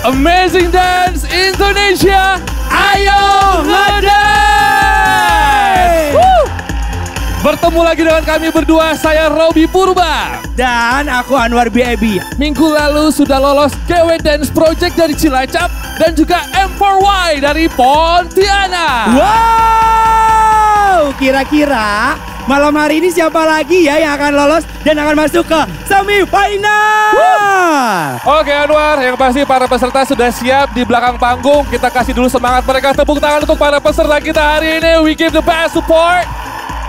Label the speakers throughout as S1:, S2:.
S1: Amazing Dance Indonesia, ayo ngedance! Bertemu lagi dengan kami berdua, saya Robby Purba.
S2: Dan aku Anwar BAB.
S1: Minggu lalu sudah lolos GW Dance Project dari Cilacap dan juga M4Y dari Pontianak.
S2: Wow, kira-kira malam hari ini siapa lagi ya yang akan lolos dan akan masuk ke semifinal?
S1: Oke Anwar, yang pasti para peserta sudah siap di belakang panggung. Kita kasih dulu semangat mereka, tepuk tangan untuk para peserta kita hari ini. We give the best support.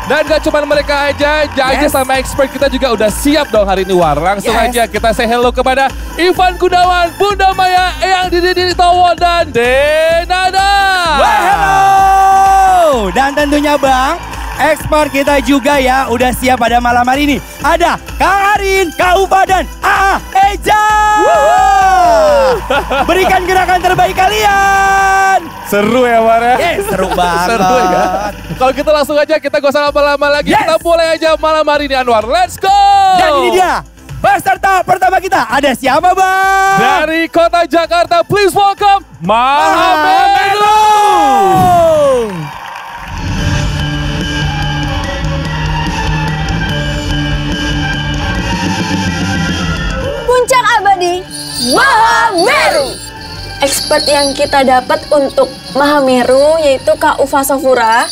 S1: Dan gak cuma mereka aja, Jaja sama expert kita juga udah siap dong hari ini War. Langsung aja kita say hello kepada Ivan Gunawan, Bunda Maya, Eyang Didi Towo, dan Denada.
S2: Hello! Dan tentunya Bang, expert kita juga ya udah siap pada malam hari ini. Ada Kang Arin, Kak Ufa, dan AA Eja. Berikan gerakan terbaik kalian.
S1: Seru ya War ya?
S2: Seru banget.
S1: Seru ya. Kalau kita langsung aja, kita gak usah lama-lama lagi. Kita mulai aja malam hari ini Anwar. Let's go!
S2: Dan ini dia peserta pertama kita. Ada siapa Bang?
S1: Dari kota Jakarta, please welcome Mahameru.
S3: Puncak abadi Mahameru. Expert yang kita dapat untuk Mahameru yaitu Kak Ufa Sofura.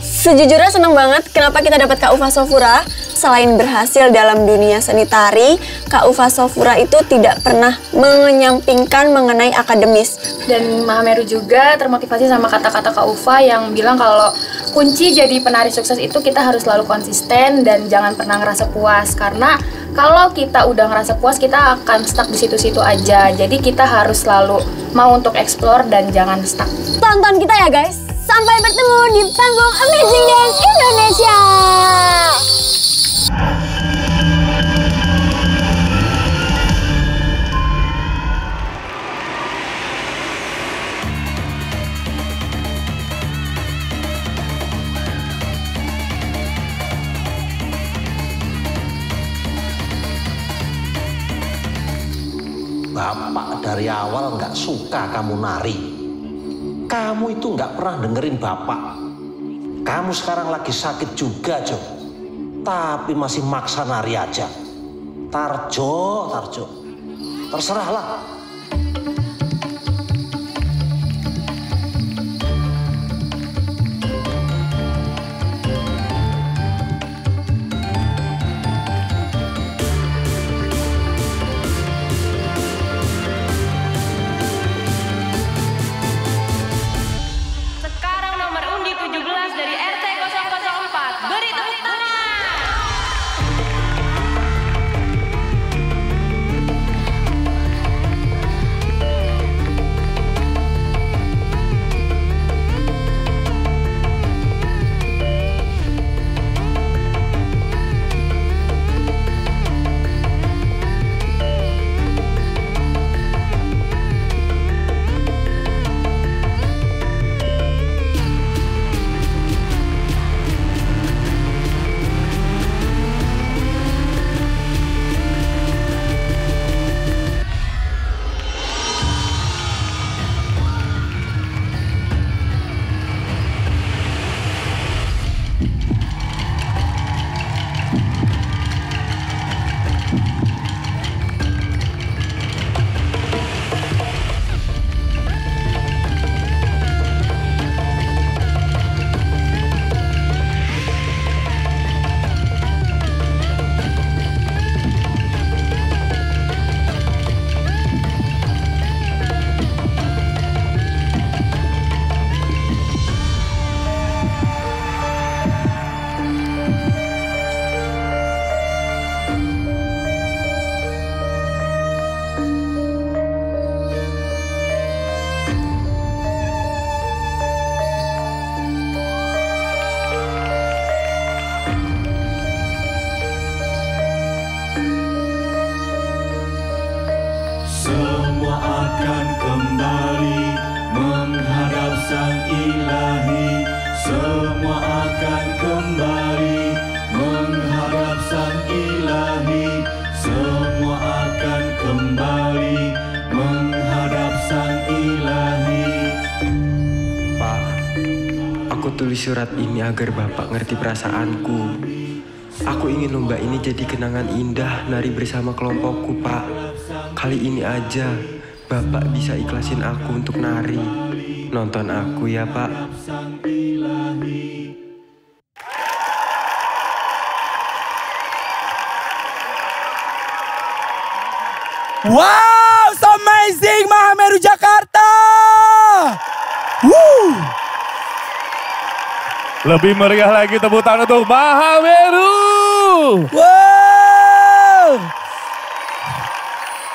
S3: Sejujurnya senang banget kenapa kita dapat Kak Ufa Sofura. Selain berhasil dalam dunia seni tari, Kak Ufa Sofura itu tidak pernah menyampingkan mengenai akademis.
S4: Dan Mahameru juga termotivasi sama kata-kata Kak Ufa yang bilang kalau kunci jadi penari sukses itu kita harus selalu konsisten dan jangan pernah ngerasa puas. Karena kalau kita udah ngerasa puas, kita akan stuck di situ-situ aja. Jadi kita harus selalu mau untuk explore dan jangan stuck.
S3: Tonton kita ya guys. Sampai bertemu di panggung Amazing Dance Indonesia.
S5: Bapak dari awal nggak suka kamu nari. Kamu itu nggak pernah dengerin Bapak. Kamu sekarang lagi sakit juga, Jo. Tapi masih maksa nari aja. Tarjo. Terserahlah.
S4: Sekarang nomor undi 17 dari RT 004. Beri tepuk tangan.
S6: semua akan kembali menghadap Sang Ilahi. Semua akan kembali menghadap Sang Ilahi. Semua akan kembali menghadap Sang Ilahi.
S7: Pak, aku tulis surat ini agar Bapak ngerti perasaanku. Aku ingin lomba ini jadi kenangan indah nari bersama kelompokku, Pak. Kali ini aja Bapak bisa ikhlasin aku untuk nari. Nonton aku ya, Pak.
S2: Wow, so amazing Mahameru Jakarta. Woo.
S1: Lebih meriah lagi tepuk tangan untuk Mahameru.
S2: Wow.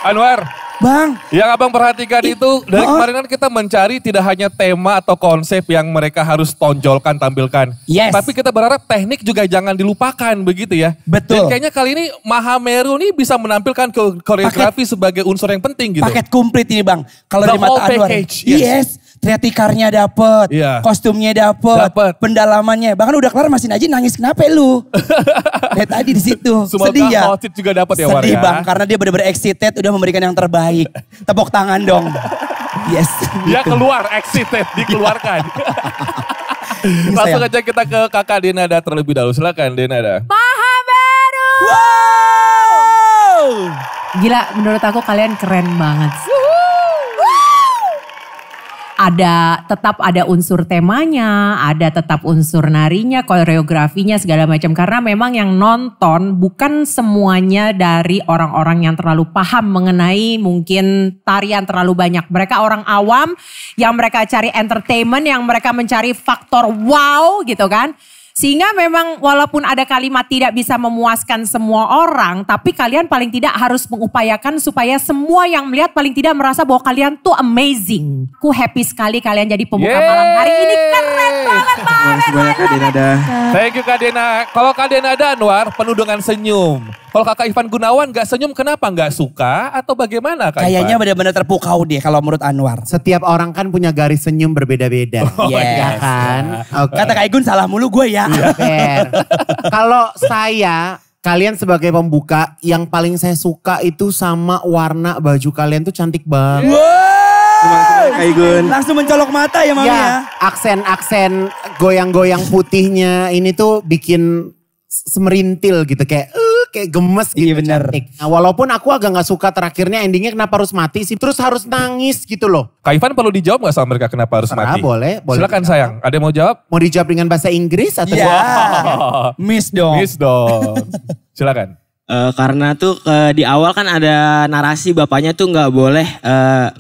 S1: Anwar.
S2: Bang.
S1: Yang abang perhatikan itu dari kemarin kan kita mencari tidak hanya tema atau konsep yang mereka harus tonjolkan, tampilkan.
S2: Yes.
S1: Tapi kita berharap teknik juga jangan dilupakan begitu ya.
S2: Betul.
S1: Dan kayaknya kali ini Mahameru nih bisa menampilkan koreografi sebagai unsur yang penting gitu.
S2: Paket komplit ini Bang. Kalau
S1: The
S2: di mata
S1: whole
S2: Anwar.
S1: package,
S2: Yes. Triatikarnya dapet,
S1: Iya.
S2: kostumnya dapet, pendalamannya. Bahkan udah kelar masih aja nangis, kenapa lu? Lihat tadi di situ.
S1: Semoga
S2: Sedih ya.
S1: Hotsit juga dapat ya War
S2: Sedih
S1: ya.
S2: Bang, karena dia benar-benar excited udah memberikan yang terbaik. Tepuk tangan dong. Yes.
S1: Dia
S2: gitu.
S1: keluar, excited, dikeluarkan. Langsung aja kita ke kakak Denada terlebih dahulu. Silakan Denada.
S8: Mahameru.
S2: Wow.
S8: Gila, menurut aku kalian keren banget. Tetap ada unsur temanya, ada tetap unsur narinya, koreografinya segala macam. Karena memang yang nonton bukan semuanya dari orang-orang yang terlalu paham mengenai mungkin tarian terlalu banyak. Mereka orang awam yang mereka cari entertainment, yang mereka mencari faktor wow gitu kan. Sehingga memang walaupun ada kalimat tidak bisa memuaskan semua orang, tapi kalian paling tidak harus mengupayakan supaya semua yang melihat paling tidak merasa bahwa kalian tuh amazing. Aku happy sekali kalian jadi pembuka malam hari ini, keren banget
S1: Thank you Kak Dena. Kalau Kak Denada Anwar penuh dengan senyum. Kalau Kakak Ivan Gunawan gak senyum kenapa? Gak suka atau bagaimana Kak
S2: Kayaknya
S1: Ivan?
S2: benar-benar terpukau deh kalau menurut Anwar.
S9: Setiap orang kan punya garis senyum berbeda-beda. Ya kan? Okay.
S2: Kata Kak Igun salah mulu gue ya.
S9: Fair. Kalau saya, kalian sebagai pembuka, yang paling saya suka itu sama warna baju kalian tuh cantik banget.
S2: Wow. Kak Igun. Langsung mencolok mata ya Mami ya.
S9: Aksen-aksen goyang-goyang putihnya ini tuh bikin semerintil gitu kayak gemes gitu.
S2: Iya benar.
S9: Nah, walaupun aku agak gak suka terakhirnya endingnya kenapa harus mati sih. Terus harus nangis gitu loh.
S1: Kak Ivan perlu dijawab gak sama mereka kenapa harus mati?
S9: Boleh.
S1: Silakan sayang, ada yang mau jawab?
S9: Mau dijawab dengan bahasa Inggris atau?
S2: Iya. Miss dong.
S1: Miss dong. Silakan.
S10: Karena tuh di awal kan ada narasi bapaknya tuh nggak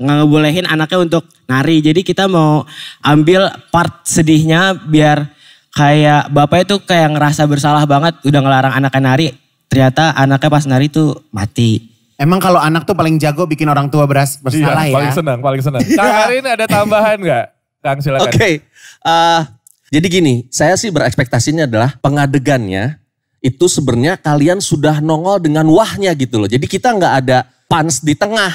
S10: ngebolehin anaknya untuk nari. Jadi kita mau ambil part sedihnya biar kayak bapaknya tuh kayak ngerasa bersalah banget udah ngelarang anaknya nari. Ternyata anaknya pas nari tuh mati.
S9: Emang kalau anak tuh paling jago bikin orang tua bersalah ya?
S1: Paling senang. Kang Arin ada tambahan nggak? Kang silakan.
S11: Oke. Jadi gini, saya sih berekspektasinya adalah pengadegannya itu sebenarnya kalian sudah nongol dengan wahnya gitu loh. Jadi kita nggak ada punch di tengah.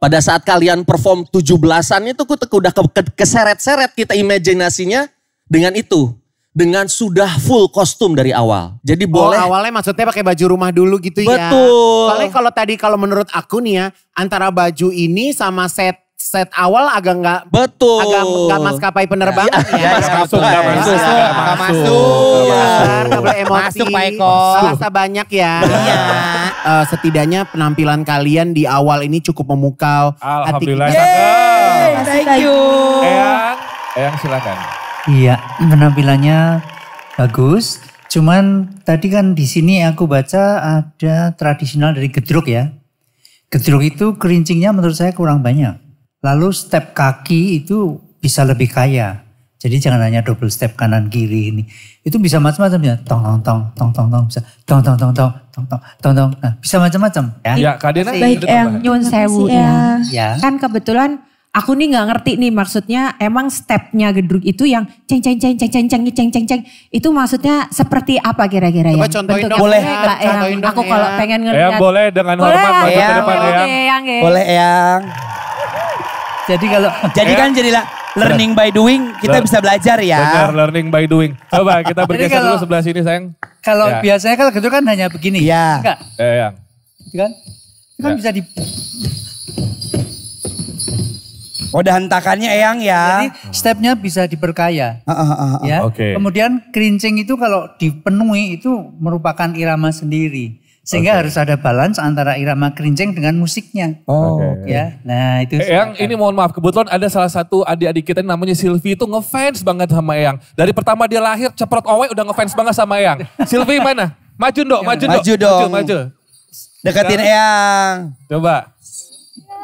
S11: Pada saat kalian perform 17-an itu udah keseret-seret kita imajinasinya dengan itu. Dengan sudah full kostum dari awal. Jadi boleh.
S9: Awalnya maksudnya pakai baju rumah dulu gitu ya.
S11: Betul.
S9: Soalnya kalau menurut aku nih ya, antara baju ini sama set awal agak nggak.
S11: Betul.
S9: Agak nggak maskapai penerbangan ya.
S1: Masuk.
S9: Nggak boleh emosi.
S2: Masuk Pak Eko.
S9: Rasa banyak ya. Setidaknya penampilan kalian di awal ini cukup memukau.
S1: Alhamdulillah.
S2: Thank you.
S1: Eyang silakan.
S12: Iya, penampilannya bagus. Cuman tadi kan di sini aku baca ada tradisional dari gedruk ya. Gedruk itu kerincingnya menurut saya kurang banyak. Lalu step kaki itu bisa lebih kaya. Jadi jangan hanya double step kanan kiri ini. Itu bisa macam-macam ya. Tong bisa tong. Nah, bisa macam-macam ya.
S1: Ya, Kak Dena.
S8: Baik, Nyun sewu ya. Kan kebetulan Aku nih nggak ngerti nih maksudnya emang stepnya Gedruk itu yang ceng itu maksudnya seperti apa kira-kira ya?
S9: Coba contohin dong.
S2: Boleh.
S9: Contohin dong,
S8: Aku kalau
S9: Eyang.
S8: pengen
S1: Eyang
S8: ngeliat.
S1: boleh dengan hormat maju ke depan Eyang.
S8: Eyang.
S2: Boleh Eyang.
S12: Jadi kalau
S2: Jadi kan jadilah learning by doing, kita bisa belajar ya.
S1: Benar, learning by doing. Coba kita bergeser
S12: kalau-
S1: dulu sebelah sini sayang.
S12: kalau
S1: Ya.
S12: biasanya kalau gitu kan hanya begini.
S2: Iya.
S12: Enggak,
S1: Eyang.
S12: gitu kan? Itu kan
S1: Ya.
S12: bisa di
S2: Udah hentakannya Eyang ya.
S12: Jadi stepnya bisa diperkaya. Ya.
S1: Oke.
S12: Kemudian kerincing itu kalau dipenuhi itu merupakan irama sendiri. Sehingga harus ada balance antara irama kerincing dengan musiknya.
S2: Oh,
S12: Ya. Nah, itu
S1: Eyang ini mohon maaf kebetulan ada salah satu adik-adik kita namanya Silvi itu ngefans banget sama Eyang. Dari pertama dia lahir ceprot owe udah ngefans banget sama Eyang. Silvi mana? Maju dong, maju dong.
S2: Maju dong.
S1: Maju.
S2: Deketin Eyang.
S1: Coba.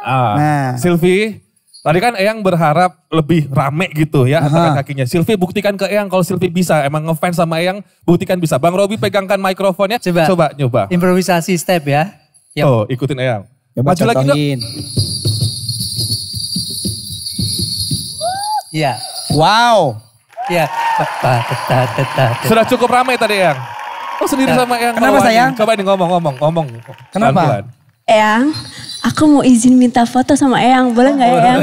S2: Nah.
S1: Silvi, tadi kan Eyang berharap lebih rame gitu ya angkat kakinya. Silvi buktikan ke Eyang kalau Silvi bisa. Emang ngefans sama Eyang, buktikan bisa. Bang Robi pegangkan mikrofonnya. Coba nyoba.
S12: improvisasi step ya. Yap.
S1: Tuh, ikutin Eyang.
S2: Coba
S1: Maju lagi dong.
S2: contohin.
S12: Iya.
S2: Wow.
S12: Iya.
S1: Sudah cukup ramai tadi Eyang. Oh sendiri sama Eyang.
S2: Kenapa,
S1: Maluannya.
S2: sayang?
S1: Coba ini ngomong.
S2: Kenapa?
S1: Pelan-pelan.
S3: Eyang, aku mau izin minta foto sama Eyang, boleh nggak Eyang?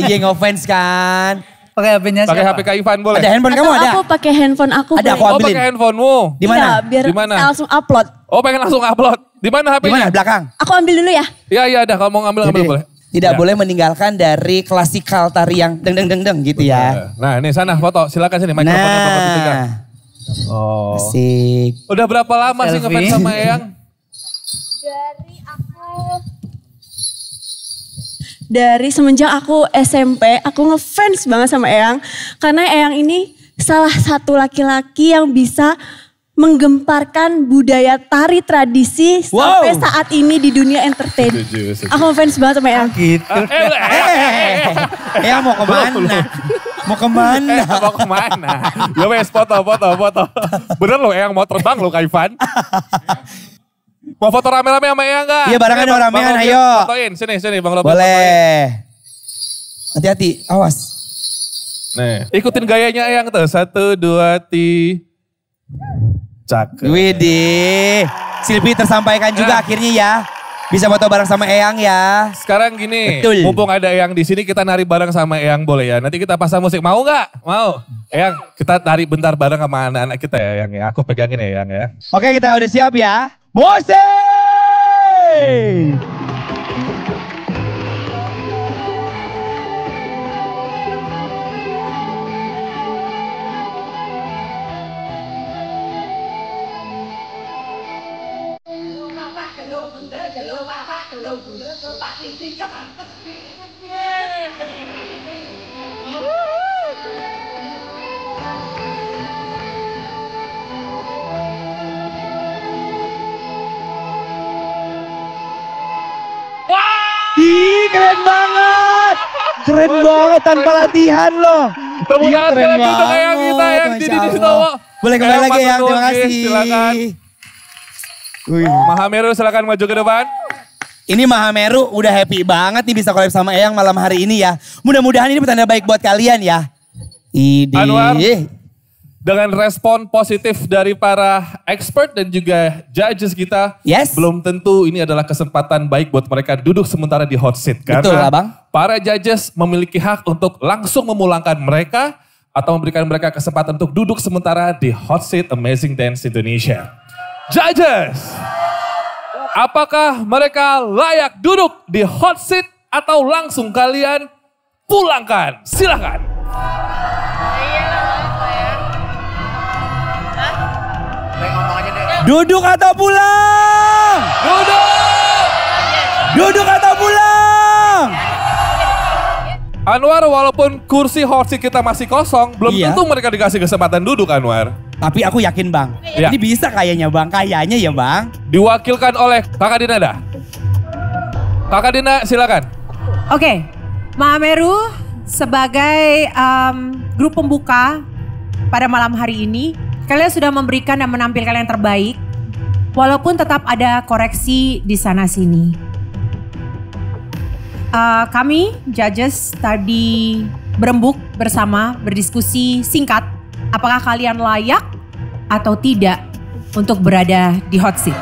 S2: Iya ngefans kan.
S12: Pakai HP-nya
S1: Pakai
S12: siapa?
S1: HP Kak Ivan boleh?
S2: Ada handphone kamu
S3: Atau
S2: ada?
S3: aku pakai handphone aku.
S2: Ada,
S3: boleh?
S2: aku
S1: Oh
S2: ambilin.
S1: pakai handphonemu.
S2: Di mana?
S3: Iya, biar
S1: Di mana?
S3: saya langsung upload.
S1: Oh pengen langsung upload. Di mana
S2: Di
S1: HP-nya?
S2: mana? Belakang.
S3: Aku ambil dulu ya.
S1: Iya ada kalau mau ngambil
S2: Jadi,
S1: boleh.
S2: tidak
S1: Ya.
S2: boleh meninggalkan dari klasikal tari yang deng deng deng deng gitu ya.
S1: Nah ini sana foto silakan sini mikrofonnya Bang Robi pegang.
S2: Nah,
S1: Oh.
S2: asik.
S1: Udah berapa lama sih
S12: Selfie.
S1: ngefans sama Eyang?
S3: Dari semenjak aku SMP, aku ngefans banget sama Eyang. Karena Eyang ini salah satu laki-laki yang bisa menggemparkan budaya tari tradisi sampai saat ini di dunia entertain.
S1: Setuju.
S3: Aku ngefans banget sama Eyang.
S12: Gitu.
S2: Eyang mau kemana? Mau kemana?
S1: Mau kemana? Ya wes foto. Bener loh Eyang mau terbang loh Kak Ivan. Mau foto rame-rame sama Eyang gak?
S2: Iya, barengan dong, ramean,
S1: Bang Robi,
S2: ayo.
S1: Fotoin, sini Bang Robi. Fotoin.
S2: Boleh. Hati-hati, awas.
S1: Nih, ikutin gayanya Eyang tuh. 1, 2, 3. Cakep.
S2: Widih. Silvi tersampaikan juga akhirnya ya. Bisa foto bareng sama Eyang ya.
S1: Sekarang gini,
S2: Betul.
S1: mumpung ada Eyang di sini kita nari bareng sama Eyang boleh ya. Nanti kita pasang musik, mau nggak? Mau. Eyang, kita nari bentar bareng sama anak-anak kita ya Eyang ya. Aku pegangin ya Eyang ya.
S2: Oke, kita udah siap ya. Musik! Ih, keren banget. Keren banget tanpa latihan loh.
S1: Tepuk
S2: Iya,
S1: tangan
S2: keren
S1: sekali lagi untuk
S2: banget,
S1: Eyang kita yang
S2: Masya
S1: di
S2: Allah.
S1: Sitowo.
S2: Boleh kembali
S1: Eyang
S2: lagi ya,
S1: Patut
S2: terima
S1: Nugi,
S2: kasih.
S1: Silakan.
S2: Wih.
S1: Mahameru silakan maju ke depan.
S2: Ini Mahameru udah happy banget nih bisa collab sama Eyang malam hari ini ya. Mudah-mudahan ini petanda baik buat kalian ya.
S1: Anwar.
S2: Idih.
S1: Dengan respon positif dari para expert dan juga judges kita,
S2: Yes.
S1: belum tentu ini adalah kesempatan baik buat mereka duduk sementara di hot seat. Karena
S2: Betul, Abang.
S1: para judges memiliki hak untuk langsung memulangkan mereka atau memberikan mereka kesempatan untuk duduk sementara di hot seat Amazing Dance Indonesia. Judges, apakah mereka layak duduk di hot seat atau langsung kalian pulangkan? Silahkan.
S2: Duduk atau pulang?
S1: Duduk!
S2: Duduk atau pulang?
S1: Anwar, walaupun kursi hot seat kita masih kosong, belum
S2: Iya.
S1: tentu mereka dikasih kesempatan duduk Anwar.
S2: Tapi aku yakin Bang,
S1: Ya.
S2: ini bisa kayaknya Bang, kayaknya ya Bang.
S1: Diwakilkan oleh Kakak Dina dah. Kakak Dina silakan.
S8: Oke, Mahameru sebagai grup pembuka pada malam hari ini, kalian sudah memberikan dan menampilkan yang terbaik, walaupun tetap ada koreksi di sana sini. Kami judges tadi berembuk bersama, berdiskusi singkat. Apakah kalian layak atau tidak untuk berada di hot seat?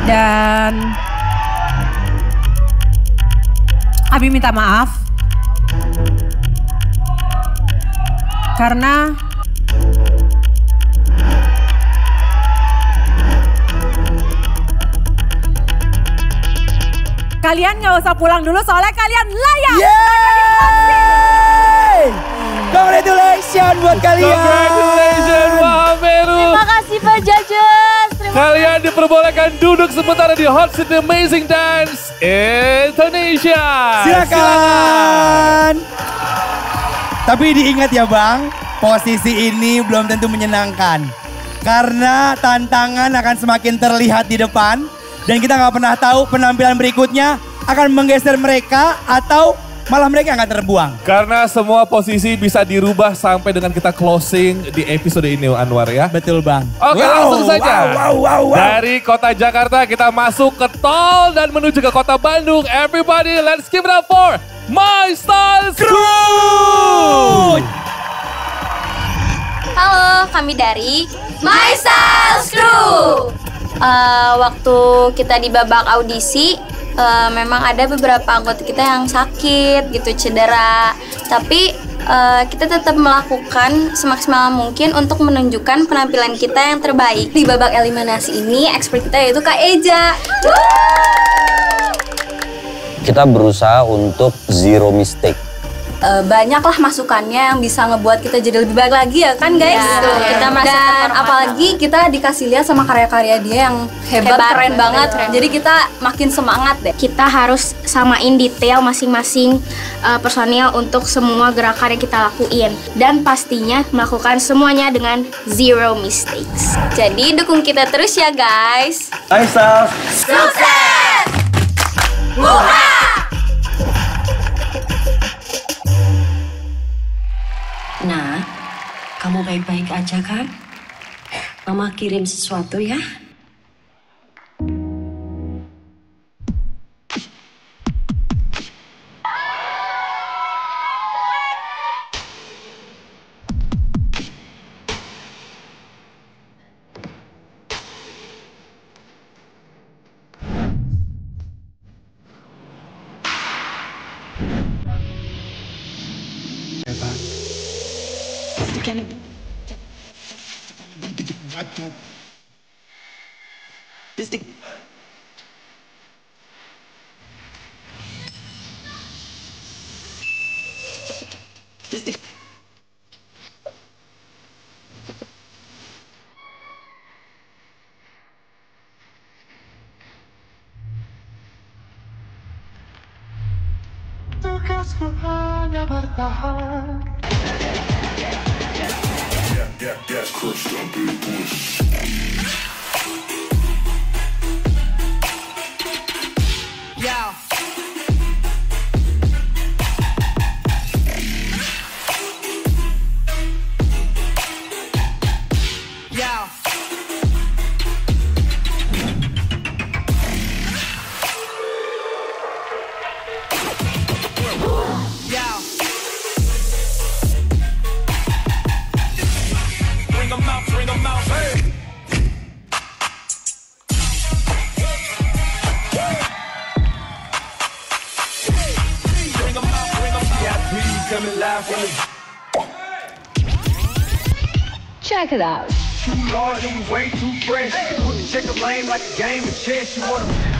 S8: Dan Abi minta maaf karena kalian gak usah pulang dulu soalnya kalian layak.
S2: Yeay! Congratulations buat kalian.
S1: Congratulations Mahameru.
S3: Terima kasih Pak Judges.
S1: Kalian diperbolehkan duduk sementara di Hot Seat Amazing Dance Indonesia.
S2: Silakan. Tapi diingat ya Bang, posisi ini belum tentu menyenangkan. Karena tantangan akan semakin terlihat di depan. Dan kita nggak pernah tahu penampilan berikutnya akan menggeser mereka atau malah mereka akan terbuang.
S1: Karena semua posisi bisa dirubah sampai dengan kita closing di episode ini Anwar ya.
S2: Betul Bang.
S1: Oke langsung saja. Dari kota Jakarta kita masuk ke tol dan menuju ke kota Bandung. Everybody let's give it up for My Style Crew.
S13: Halo, kami dari My Style Crew. Waktu kita di babak audisi, memang ada beberapa anggota kita yang sakit gitu, cedera. Tapi kita tetap melakukan semaksimal mungkin untuk menunjukkan penampilan kita yang terbaik. Di babak eliminasi ini, expert kita yaitu Kak Eja.
S14: Kita berusaha untuk zero mistake.
S13: Banyaklah masukannya yang bisa ngebuat kita jadi lebih baik lagi ya kan guys. Kita dan apalagi kita dikasih lihat sama karya-karya dia yang hebat keren banget. Jadi kita makin semangat deh.
S15: Kita harus samain detail masing-masing personil untuk semua gerakan yang kita lakuin. Dan pastinya melakukan semuanya dengan zero mistakes.
S13: Jadi dukung kita terus ya guys.
S14: Aisyah.
S13: Sukses! Wuha!
S16: Nah, kamu baik-baik aja kan? Mama kirim sesuatu ya.
S6: Tugasku hanya bertahan. Check it out. Too large and way too fresh. Put the checker lane like a game of chess. You wanna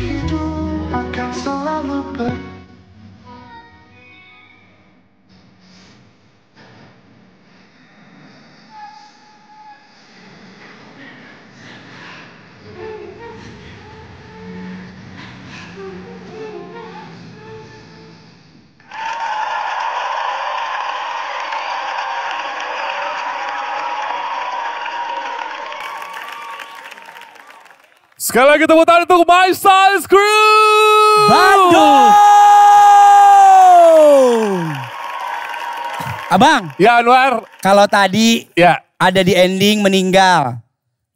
S6: begitu akan selalu
S1: Sekali lagi tepuk tangan untuk My Styles Crew.
S2: Bandung. Abang.
S1: Ya Anwar.
S2: Kalau tadi ada di ending meninggal.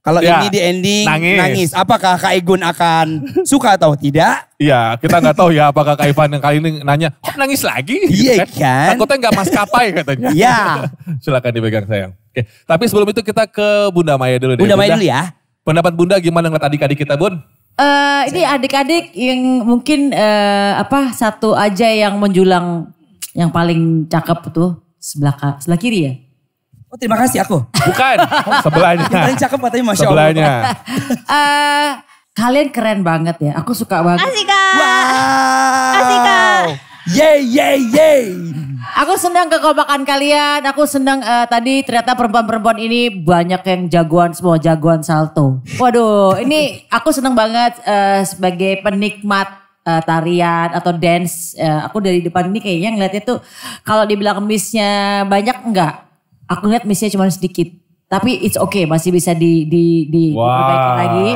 S2: Kalau
S1: Ya,
S2: ini di ending
S1: nangis.
S2: nangis. Apakah Kak Igun akan suka atau tidak?
S1: Iya, kita nggak tahu ya apakah Kak Ivan yang kali ini nanya, kok nangis lagi?
S2: Iya kan?
S1: Takutnya nggak maskapai katanya.
S2: Iya.
S1: Silakan dipegang sayang. Oke, tapi sebelum itu kita ke Bunda Maya dulu deh.
S2: Bunda Maya dulu ya.
S1: Pendapat Bunda gimana ngeliat adik-adik kita, Bun?
S8: Ini adik-adik yang mungkin satu aja yang menjulang yang paling cakep tuh sebelah kiri ya.
S2: Oh terima kasih aku.
S1: Bukan, sebelahnya.
S2: Yang paling cakep katanya Masya Allah.
S1: Sebelahnya.
S8: Kalian keren banget ya, aku suka banget.
S13: Asik Kak.
S2: Wow.
S13: Asik Kak.
S2: Yeay, yeay, yeay.
S8: Aku senang kekompakan kalian, aku senang tadi ternyata perempuan-perempuan ini banyak yang jagoan, semua jagoan salto. Waduh, ini aku senang banget sebagai penikmat tarian atau dance. Aku dari depan ini kayaknya ngeliatnya tuh kalau dibilang miss-nya banyak enggak. Aku lihat miss-nya cuma sedikit. Tapi it's okay, masih bisa diperbaiki lagi.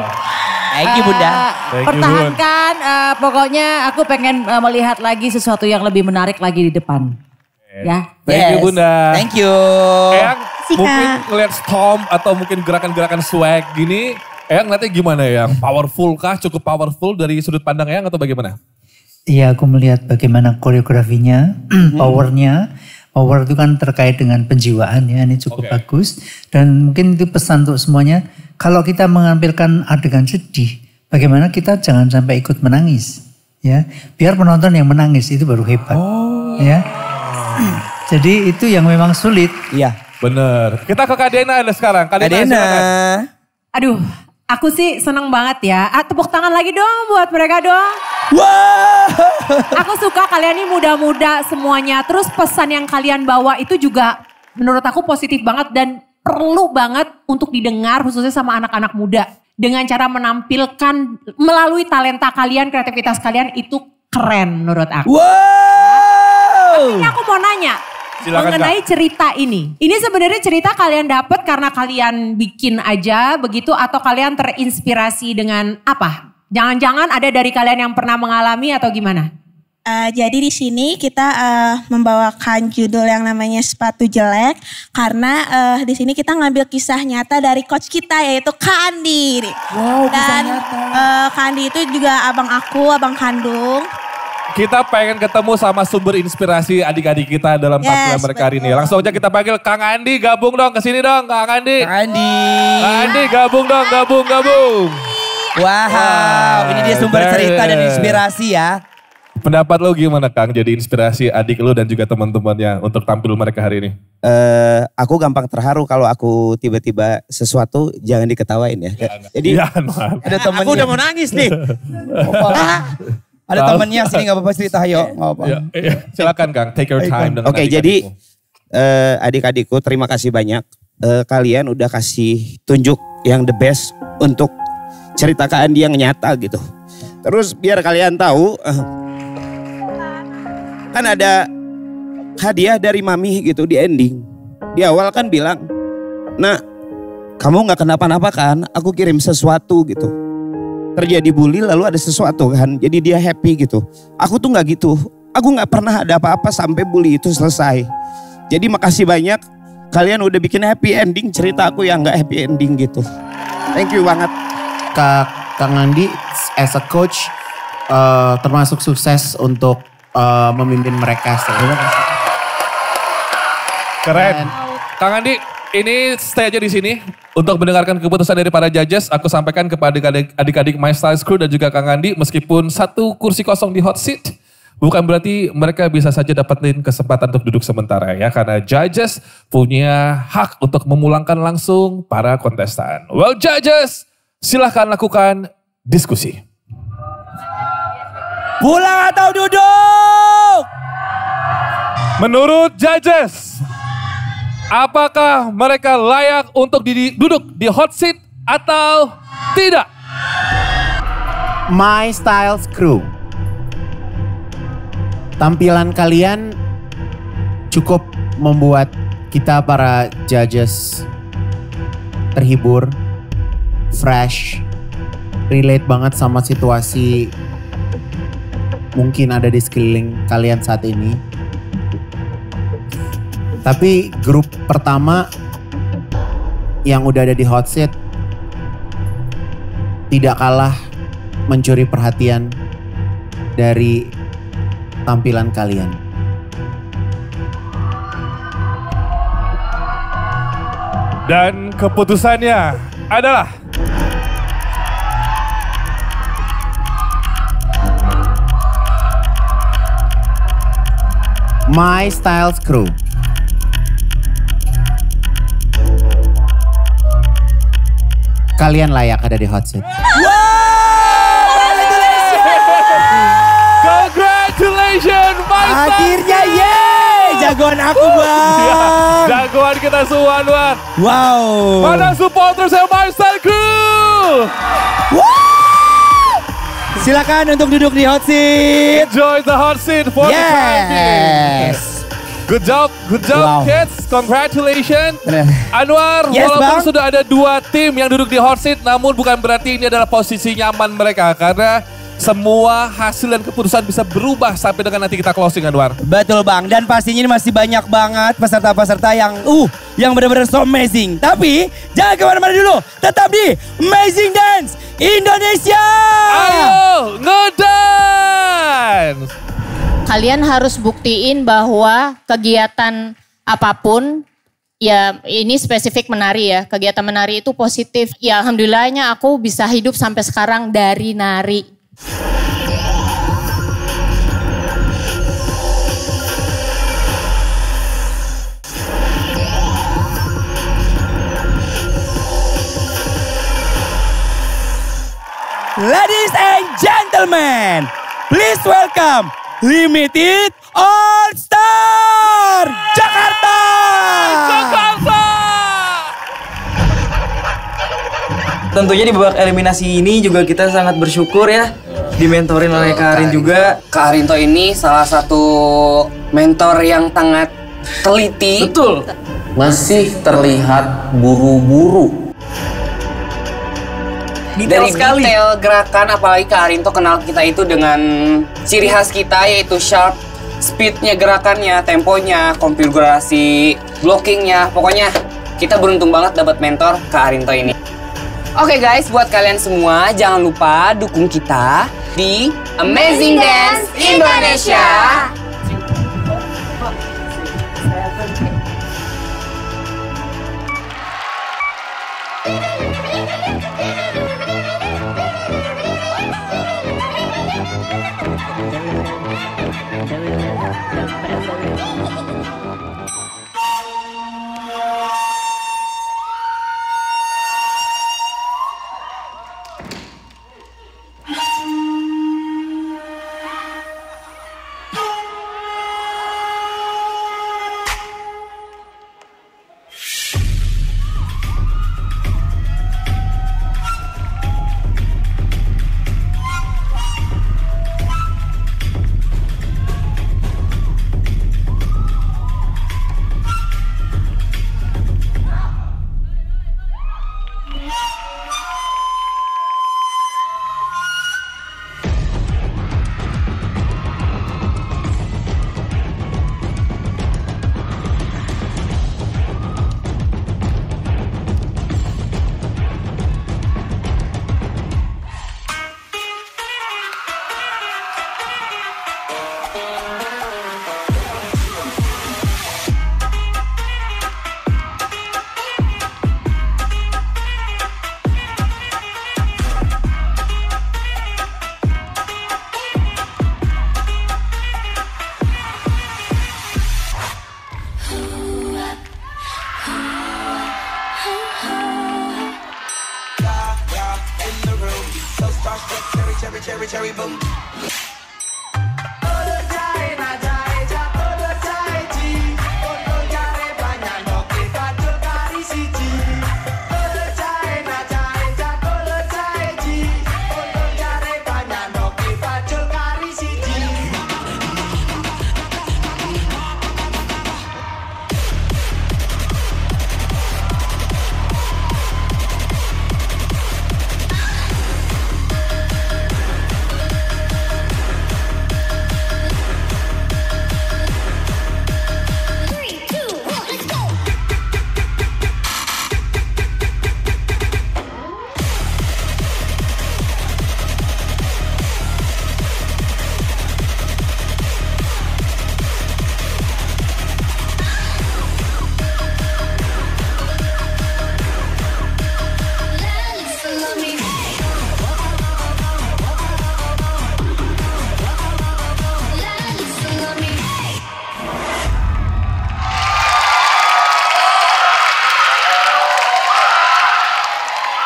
S2: Thank you Bunda.
S8: Pertahankan, pokoknya aku pengen melihat lagi sesuatu yang lebih menarik lagi di depan. Ya.
S1: Thank you Bunda.
S2: Thank you.
S1: Eyang mungkin ngeliat Storm atau mungkin gerakan-gerakan swag gini, Eyang ngeliatnya gimana Eyang? Powerful kah? Cukup powerful dari sudut pandang Eyang atau bagaimana?
S12: Iya, aku melihat bagaimana koreografinya, powernya. Power itu kan terkait dengan penjiwaan ya, ini cukup bagus. Dan mungkin itu pesan untuk semuanya, kalau kita mengampilkan adegan sedih, bagaimana kita jangan sampai ikut menangis. Ya, biar penonton yang menangis itu baru hebat. Ya. Jadi itu yang memang sulit.
S2: Iya.
S1: Bener. Kita ke Kak Dena sekarang. Kak Dena, silakan.
S8: Aduh, aku sih seneng banget ya. Tepuk tangan lagi dong buat mereka dong.
S2: Wow.
S8: Aku suka kalian ini muda-muda semuanya. Terus pesan yang kalian bawa itu juga menurut aku positif banget dan perlu banget untuk didengar khususnya sama anak-anak muda. Dengan cara menampilkan melalui talenta kalian, kreativitas kalian itu keren menurut aku.
S2: Wow.
S8: Tapi aku mau nanya.
S1: Silakan,
S8: mengenai cerita ini. Ini sebenarnya cerita kalian dapat karena kalian bikin aja begitu atau kalian terinspirasi dengan apa? Jangan-jangan ada dari kalian yang pernah mengalami atau gimana?
S17: Jadi di sini kita membawakan judul yang namanya Sepatu Jelek karena di sini kita ngambil kisah nyata dari coach kita yaitu Kak Andi.
S2: Wow, kisah
S17: Dan
S2: nyata.
S17: Kak Andi itu juga abang aku, abang kandung.
S1: Kita pengen ketemu sama sumber inspirasi adik-adik kita dalam tampilan mereka hari ini. Langsung aja kita panggil Kang Andi, gabung dong ke sini dong Kang Andi.
S2: Kang Andi.
S1: Kang Andi gabung dong, gabung.
S2: Wow, ini dia sumber cerita dan inspirasi ya.
S1: Pendapat lo gimana Kang jadi inspirasi adik lo dan juga teman-temannya untuk tampil mereka hari ini?
S18: Aku gampang terharu kalau aku tiba-tiba sesuatu jangan diketawain ya. Jadi
S2: ada temennya.
S18: Aku udah mau nangis nih.
S2: Ada temennya sini gak apa-apa cerita ayo. Gak apa.
S1: Silakan Kang, take your time.
S18: Oke, jadi adik-adikku terima kasih banyak. Kalian udah kasih tunjuk yang the best untuk cerita Kak Andi yang nyata gitu. Terus biar kalian tahu, kan ada hadiah dari Mami gitu di ending. Di awal kan bilang, "Nah, kamu gak kenapa-napa kan? Aku kirim sesuatu gitu." Terjadi bully lalu ada sesuatu kan, jadi dia happy gitu. Aku tuh gak gitu. Aku gak pernah ada apa-apa sampai bully itu selesai. Jadi makasih banyak, kalian udah bikin happy ending cerita aku yang gak happy ending gitu. Thank you banget.
S9: Kang Andi as a coach termasuk sukses untuk memimpin mereka.
S1: Keren. Kang Andi, ini stay aja di sini untuk mendengarkan keputusan dari para judges. Aku sampaikan kepada adik-adik My Styles Crew dan juga Kang Andi, meskipun satu kursi kosong di hot seat, bukan berarti mereka bisa saja dapetin kesempatan untuk duduk sementara ya. Karena judges punya hak untuk memulangkan langsung para kontestan. Well judges, silahkan lakukan diskusi.
S2: Pulang atau duduk?
S1: Menurut judges, apakah mereka layak untuk duduk di hot seat atau tidak?
S9: My Styles Crew. Tampilan kalian cukup membuat kita para judges terhibur, fresh, relate banget sama situasi mungkin ada di sekeliling kalian saat ini. Tapi grup pertama yang udah ada di hot seat tidak kalah mencuri perhatian dari tampilan kalian.
S1: Dan keputusannya adalah
S9: My Styles Crew. Kalian layak ada di hot seat.
S1: Congratulations, my Styles.
S2: Akhirnya yeay, jagoan aku bang.
S1: Jagoan kita semua Anwar.
S2: Wow.
S1: Mana supporters yang My Styles Crew?
S2: Silakan untuk duduk di hot seat.
S1: Enjoy the hot seat for the time being. Good job kids, congratulations. Anwar, walaupun sudah ada 2 tim yang duduk di hot seat, namun bukan berarti ini adalah posisi nyaman mereka. Karena semua hasil dan keputusan bisa berubah sampai dengan nanti kita closing Anwar.
S2: Betul bang, dan pastinya ini masih banyak banget peserta-peserta yang benar-benar so amazing. Tapi jangan kemana-mana dulu, tetap di Amazing Dance Indonesia.
S1: Ayo ngedance.
S19: Kalian harus buktiin bahwa kegiatan apapun, ya ini spesifik menari ya, kegiatan menari itu positif. Ya alhamdulillahnya aku bisa hidup sampai sekarang dari nari.
S2: Ladies and gentlemen, please welcome Limited All Star Jakarta.
S20: Tentunya di babak eliminasi ini juga kita sangat bersyukur ya, dimentorin oleh Kak Arin juga.
S21: Kak Arinto ini salah satu mentor yang sangat teliti.
S20: Betul.
S21: Masih terlihat buru-buru.
S20: Detail sekali.
S21: Detail gerakan, apalagi Kak Arinto kenal kita itu dengan ciri khas kita yaitu sharp, speednya gerakannya, temponya, konfigurasi blockingnya. Pokoknya kita beruntung banget dapat mentor Kak Arinto ini. Oke guys, buat kalian semua jangan lupa dukung kita di Amazing Dance Indonesia.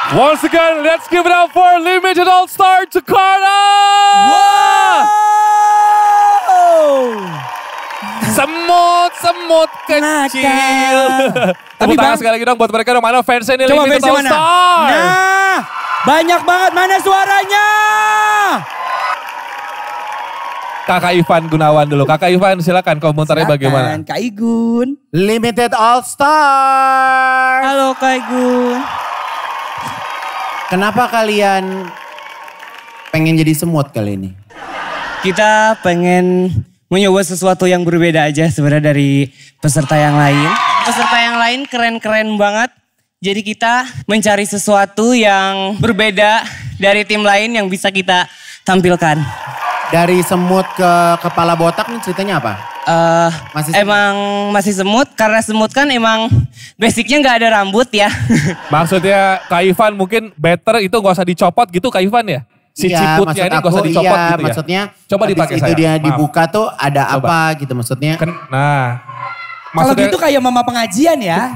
S1: Once again, let's give it up for Limited All-Star Jakarta! Semut kecil. Tepuk tangan sekali lagi dong buat mereka dong. Mana fansnya ini Limited All-Star?
S2: Nah, banyak banget. Mana suaranya?
S1: Kakak Ivan Gunawan dulu. Kakak Ivan silakan komentarnya bagaimana?
S2: Kak Igun.
S9: Limited All-Star.
S2: Halo Kak Igun.
S9: Kenapa kalian pengen jadi semut kali ini?
S21: Kita pengen mencoba sesuatu yang berbeda aja sebenarnya dari peserta yang lain. Peserta yang lain keren-keren banget. Jadi kita mencari sesuatu yang berbeda dari tim lain yang bisa kita tampilkan.
S9: Dari semut ke kepala botak nih ceritanya apa?
S21: Masih semut karena semut kan emang basicnya nggak ada rambut ya.
S1: Maksudnya Kak Ivan mungkin better itu gak usah dicopot gitu Kak Ivan ya? Si ciputnya ini gak usah dicopot gitu ya?
S9: Maksudnya
S1: coba dipakai
S9: itu dia dibuka tuh ada apa gitu maksudnya.
S1: Nah.
S2: Kalau gitu kayak mama pengajian ya.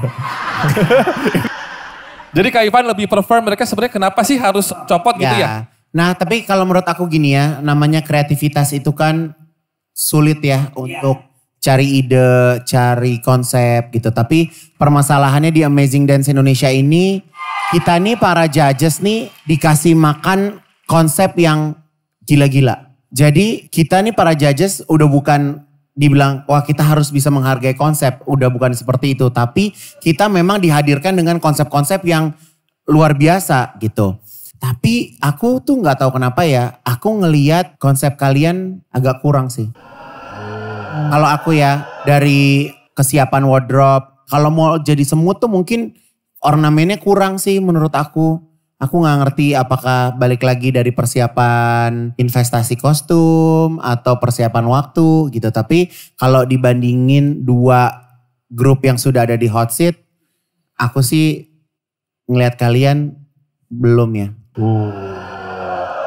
S1: Jadi Kak Ivan lebih prefer mereka sebenarnya kenapa sih harus copot gitu ya?
S9: Nah tapi kalau menurut aku gini ya, namanya kreativitas itu kan sulit ya untuk cari ide, cari konsep gitu. Tapi permasalahannya di Amazing Dance Indonesia ini, kita nih para judges nih dikasih makan konsep yang gila-gila. Jadi kita nih para judges udah bukan dibilang, wah kita harus bisa menghargai konsep. Udah bukan seperti itu. Tapi kita memang dihadirkan dengan konsep-konsep yang luar biasa gitu. Tapi aku tuh gak tahu kenapa ya, aku ngeliat konsep kalian agak kurang sih. Kalau aku ya, dari kesiapan wardrobe, kalau mau jadi semut tuh mungkin ornamennya kurang sih menurut aku. Aku gak ngerti apakah balik lagi dari persiapan investasi kostum atau persiapan waktu gitu. Tapi kalau dibandingin dua grup yang sudah ada di hot seat, aku sih ngeliat kalian belum ya.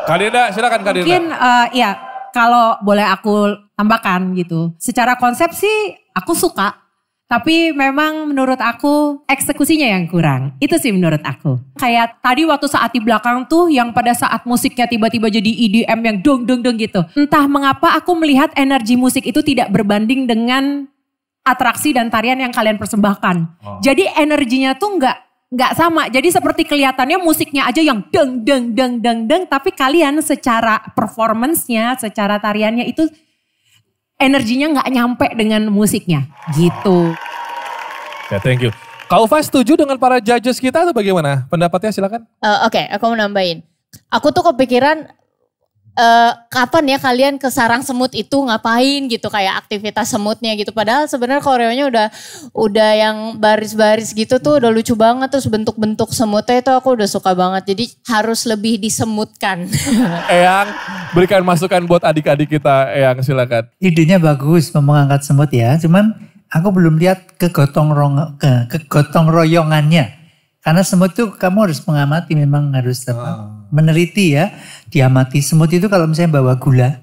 S1: Kak Dinda, silakan Kak Dinda.
S8: Mungkin ya kalau boleh aku tambahkan gitu. Secara konsep sih aku suka. Tapi memang menurut aku eksekusinya yang kurang. Itu sih menurut aku. Kayak tadi waktu saat di belakang tuh yang pada saat musiknya tiba-tiba jadi EDM yang dong gitu. Entah mengapa aku melihat energi musik itu tidak berbanding dengan atraksi dan tarian yang kalian persembahkan. Jadi energinya tuh nggak sama. Jadi seperti kelihatannya musiknya aja yang deng. Tapi kalian secara performance-nya, secara tariannya itu energinya nggak nyampe dengan musiknya. Gitu.
S1: Ya, thank you. Kak Ufa setuju dengan para judges kita atau bagaimana? Pendapatnya silakan.
S19: Oke, aku mau nambahin. Aku tuh kepikiran kapan ya kalian ke sarang semut itu ngapain gitu, kayak aktivitas semutnya gitu. Padahal sebenarnya koreonya udah yang baris-baris gitu tuh udah lucu banget, terus bentuk-bentuk semutnya itu aku udah suka banget. Jadi harus lebih disemutkan.
S1: Eyang, berikan masukan buat adik-adik kita. Eyang, silakan.
S12: Idenya bagus mengangkat semut ya, cuman aku belum lihat kegotong royongannya. Karena semut tuh kamu harus mengamati, memang harus meneliti ya. Diamati semut itu kalau misalnya bawa gula,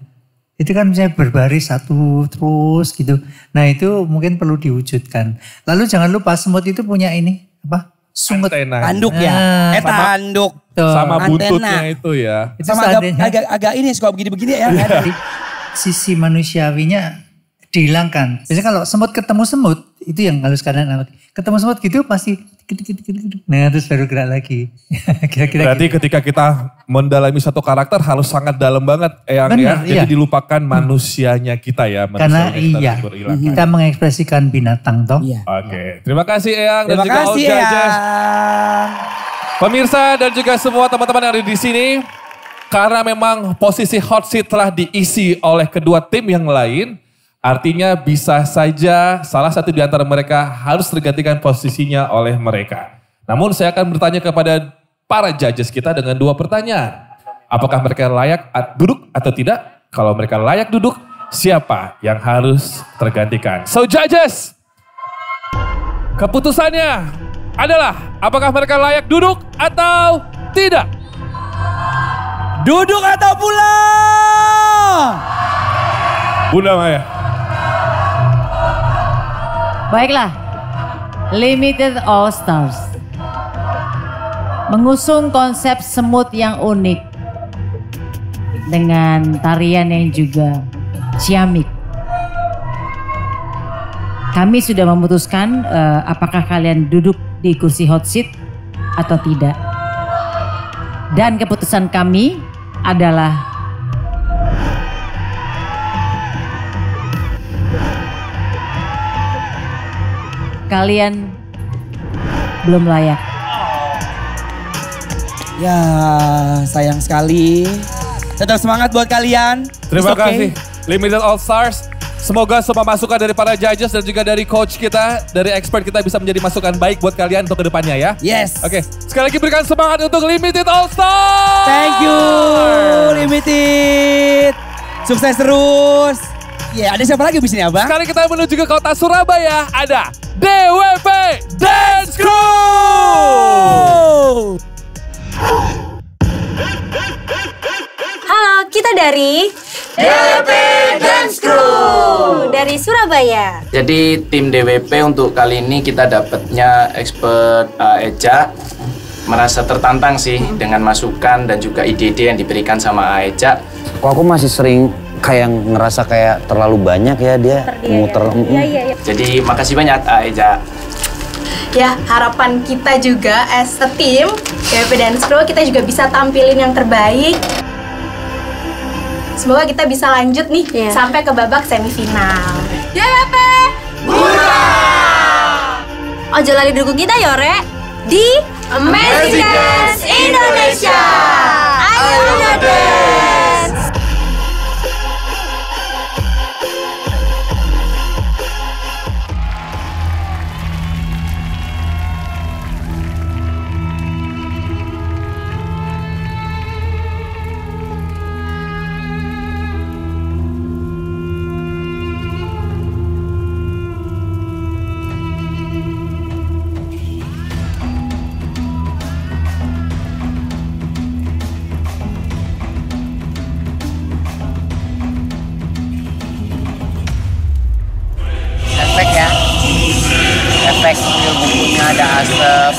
S12: itu kan misalnya berbaris satu terus gitu. Nah itu mungkin perlu diwujudkan. Lalu jangan lupa semut itu punya ini, apa? Sungut.
S2: Tanduk ya? Tanduk.
S1: Sama buntutnya itu ya.
S12: Itu
S2: sama agak ini suka begini-begini ya.
S12: Sisi manusiawinya dihilangkan. Biasanya kalau semut ketemu semut, itu yang harus kalian amati. Ketemu semut gitu pasti nah terus baru gerak lagi. Kira-kira
S1: berarti ketika kita mendalami satu karakter harus sangat dalam banget Eyang.
S12: Bener,
S1: ya. Jadi dilupakan manusianya kita ya.
S12: Karena kita mengekspresikan binatang toh.
S1: Oke, terima kasih Eyang dan
S2: Terima
S1: juga
S2: kasih,
S1: all judges.
S2: Eyang.
S1: Pemirsa dan juga semua teman-teman yang ada di sini. Karena memang posisi hot seat telah diisi oleh kedua tim yang lain. Artinya bisa saja salah satu di antara mereka harus tergantikan posisinya oleh mereka. Namun saya akan bertanya kepada para judges kita dengan dua pertanyaan. Apakah mereka layak duduk atau tidak? Kalau mereka layak duduk, siapa yang harus tergantikan? So judges, keputusannya adalah apakah mereka layak duduk atau tidak?
S2: Duduk atau pulang?
S1: Bunda Maya.
S8: Baiklah, Limited All Stars. mengusung konsep semut yang unik dengan tarian yang juga ciamik. Kami sudah memutuskan apakah kalian duduk di kursi hot seat atau tidak. Dan keputusan kami adalah kalian belum layak.
S2: Ya, sayang sekali. Tetap semangat buat kalian.
S1: Terima kasih Limited All Stars. Semoga semua masukan dari para judges dan juga dari coach kita, dari expert kita bisa menjadi masukan baik buat kalian untuk kedepannya ya.
S2: Yes.
S1: Oke, sekali lagi berikan semangat untuk Limited All Stars.
S2: Thank you Limited. Sukses terus. Ya, ada siapa lagi di sini, Abang?
S1: Sekarang kita menuju ke kota Surabaya. Ada DWP Dance Crew.
S3: Halo, kita dari DWP Dance Crew dari Surabaya.
S5: Jadi tim DWP untuk kali ini kita dapatnya expert Eja. Merasa tertantang sih dengan masukan dan juga ide-ide yang diberikan sama Eja.
S14: Kok aku masih sering kayak ngerasa kayak terlalu banyak ya dia muter.
S15: Iya.
S5: Jadi makasih banyak Eja.
S15: Ya, harapan kita juga as a team DWP Dance Crew kita juga bisa tampilin yang terbaik. Semoga kita bisa lanjut nih sampai ke babak semifinal.
S3: DWP Bura! Ojo lali dukung kita ya, Rek. Di Amazing Dance Indonesia. Ayo dance!
S5: Efek ya. Efek sambil bukunya ada asap.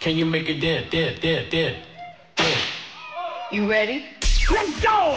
S6: Can you make it dead? You ready? Let's go!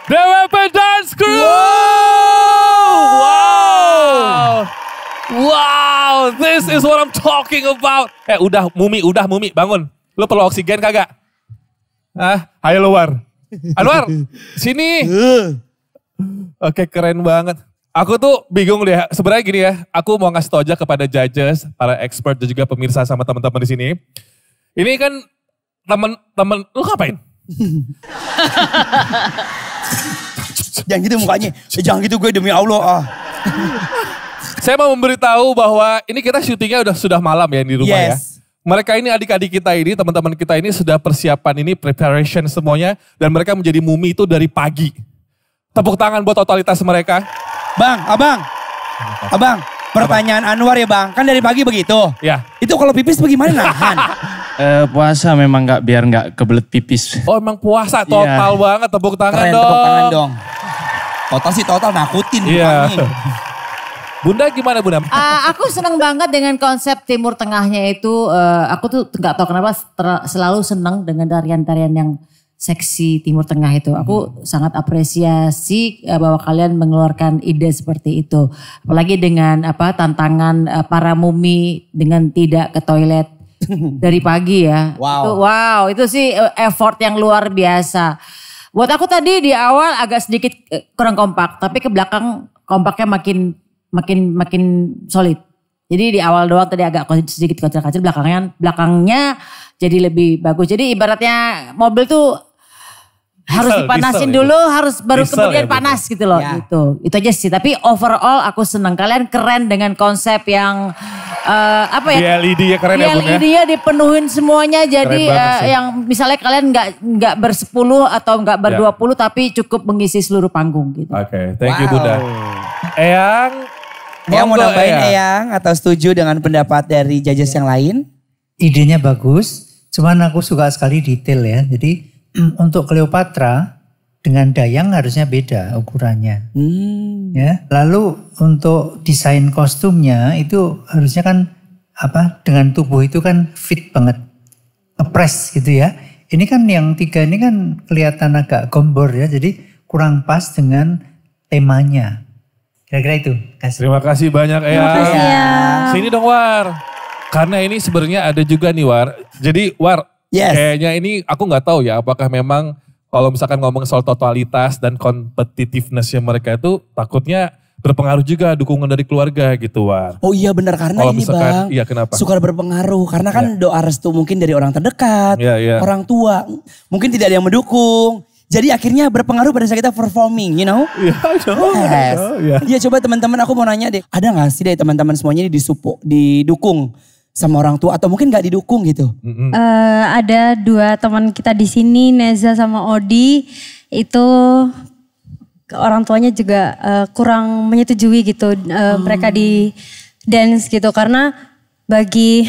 S1: DWP Dance Crew! Wow, this is what I'm talking about. Udah Mumi, bangun. Lu perlu oksigen kagak? Ayo luar. Anwar, sini. Oke, keren banget. Aku tuh bingung deh, sebenarnya gini ya, aku mau ngasih tau aja kepada judges, para expert dan juga pemirsa sama teman-teman di sini. Ini kan temen, lu ngapain?
S2: Jangan gitu mukanya, jangan gitu gue demi Allah.
S1: Saya mau memberitahu bahwa ini kita syutingnya sudah malam ya di rumah ya. Mereka ini adik-adik kita ini, teman-teman kita ini sudah persiapan ini, preparation semuanya. Dan mereka menjadi mumi itu dari pagi. Tepuk tangan buat totalitas mereka.
S2: Abang, pertanyaan Anwar ya bang, kan dari pagi begitu.
S1: Ya.
S2: Itu kalau pipis bagaimana nahan?
S5: Puasa memang biar nggak kebelet pipis.
S1: Oh emang puasa total banget, tepuk tangan
S2: Keren,
S1: dong.
S2: tepuk tangan dong. Total sih total nakutin.
S1: Iya. Bunda gimana Bunda?
S4: Aku senang banget dengan konsep Timur Tengahnya itu. Aku tuh nggak tahu kenapa selalu senang dengan tarian-tarian yang seksi Timur Tengah itu. Aku sangat apresiasi bahwa kalian mengeluarkan ide seperti itu. Apalagi dengan tantangan para mumi dengan tidak ke toilet dari pagi ya.
S2: Wow.
S4: Itu sih effort yang luar biasa. Buat aku tadi di awal agak sedikit kurang kompak, tapi ke belakang kompaknya makin solid. Jadi di awal doang tadi agak sedikit kecil-kecil, belakangnya jadi lebih bagus. Jadi ibaratnya mobil tuh harus dipanasin dulu, harus baru kemudian panas gitu loh. Gitu. Itu aja sih. Tapi overall aku senang, kalian keren dengan konsep yang
S1: Di LED ya keren ya Bun ya.
S4: LED-nya dipenuhin semuanya, jadi yang misalnya kalian nggak bersepuluh atau nggak ber-20 tapi cukup mengisi seluruh panggung gitu.
S1: Oke, thank you Bunda. Eyang
S2: mau nambahin Eyang atau setuju dengan pendapat dari judges yang lain?
S12: Idenya bagus, cuman aku suka sekali detail ya. Jadi untuk Cleopatra dengan Dayang harusnya beda ukurannya. Ya, lalu untuk desain kostumnya itu harusnya kan dengan tubuh itu kan fit banget, ngepres gitu ya. Ini kan yang 3 ini kan kelihatan agak gombor ya, jadi kurang pas dengan temanya. Kira-kira itu.
S1: Terima kasih banyak Eyang. Sini dong War. Karena ini sebenarnya ada juga nih War. Jadi War, kayaknya ini aku nggak tahu ya apakah memang kalau misalkan ngomong soal totalitas dan competitiveness-nya mereka itu takutnya berpengaruh juga dukungan dari keluarga gitu War.
S2: Oh iya benar, karena
S1: kalau
S2: ini
S1: misalkan,
S2: bang
S1: iya, kenapa?
S2: suka berpengaruh. Karena kan doa restu mungkin dari orang terdekat, orang tua. Mungkin tidak ada yang mendukung. Jadi akhirnya berpengaruh pada saat kita performing, you know? Iya, coba teman-teman aku mau nanya deh. Ada gak sih dari teman-teman semuanya didukung sama orang tua atau mungkin gak didukung gitu?
S22: Ada 2 teman kita di sini, Neza sama Odi, itu orang tuanya juga kurang menyetujui gitu mereka di dance gitu, karena bagi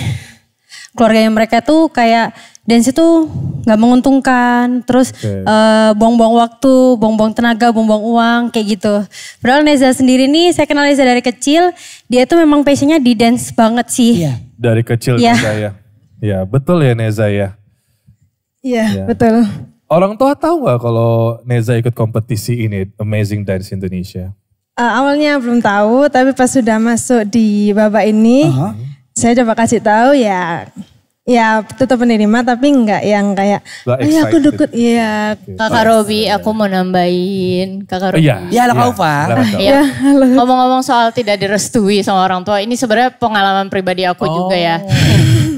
S22: keluarganya mereka tuh kayak dance itu nggak menguntungkan, terus buang-buang waktu, buang-buang tenaga, buang-buang uang kayak gitu. Padahal Neza sendiri nih, saya kenal Neza dari kecil, dia tuh memang passionnya di dance banget sih.
S1: Dari kecil Neza ya. Ya betul ya Neza ya.
S22: Iya betul.
S1: Orang tua tahu nggak kalau Neza ikut kompetisi ini Amazing Dance Indonesia?
S22: Awalnya belum tahu, tapi pas sudah masuk di babak ini, saya coba kasih tahu ya tetap menerima, tapi enggak yang kayak, aku dukut, iya.
S19: Kakak Robi, aku mau nambahin. Kakak Robi.
S2: Iya, halo Kaufa.
S19: Ngomong-ngomong soal tidak direstui sama orang tua, ini sebenarnya pengalaman pribadi aku juga ya.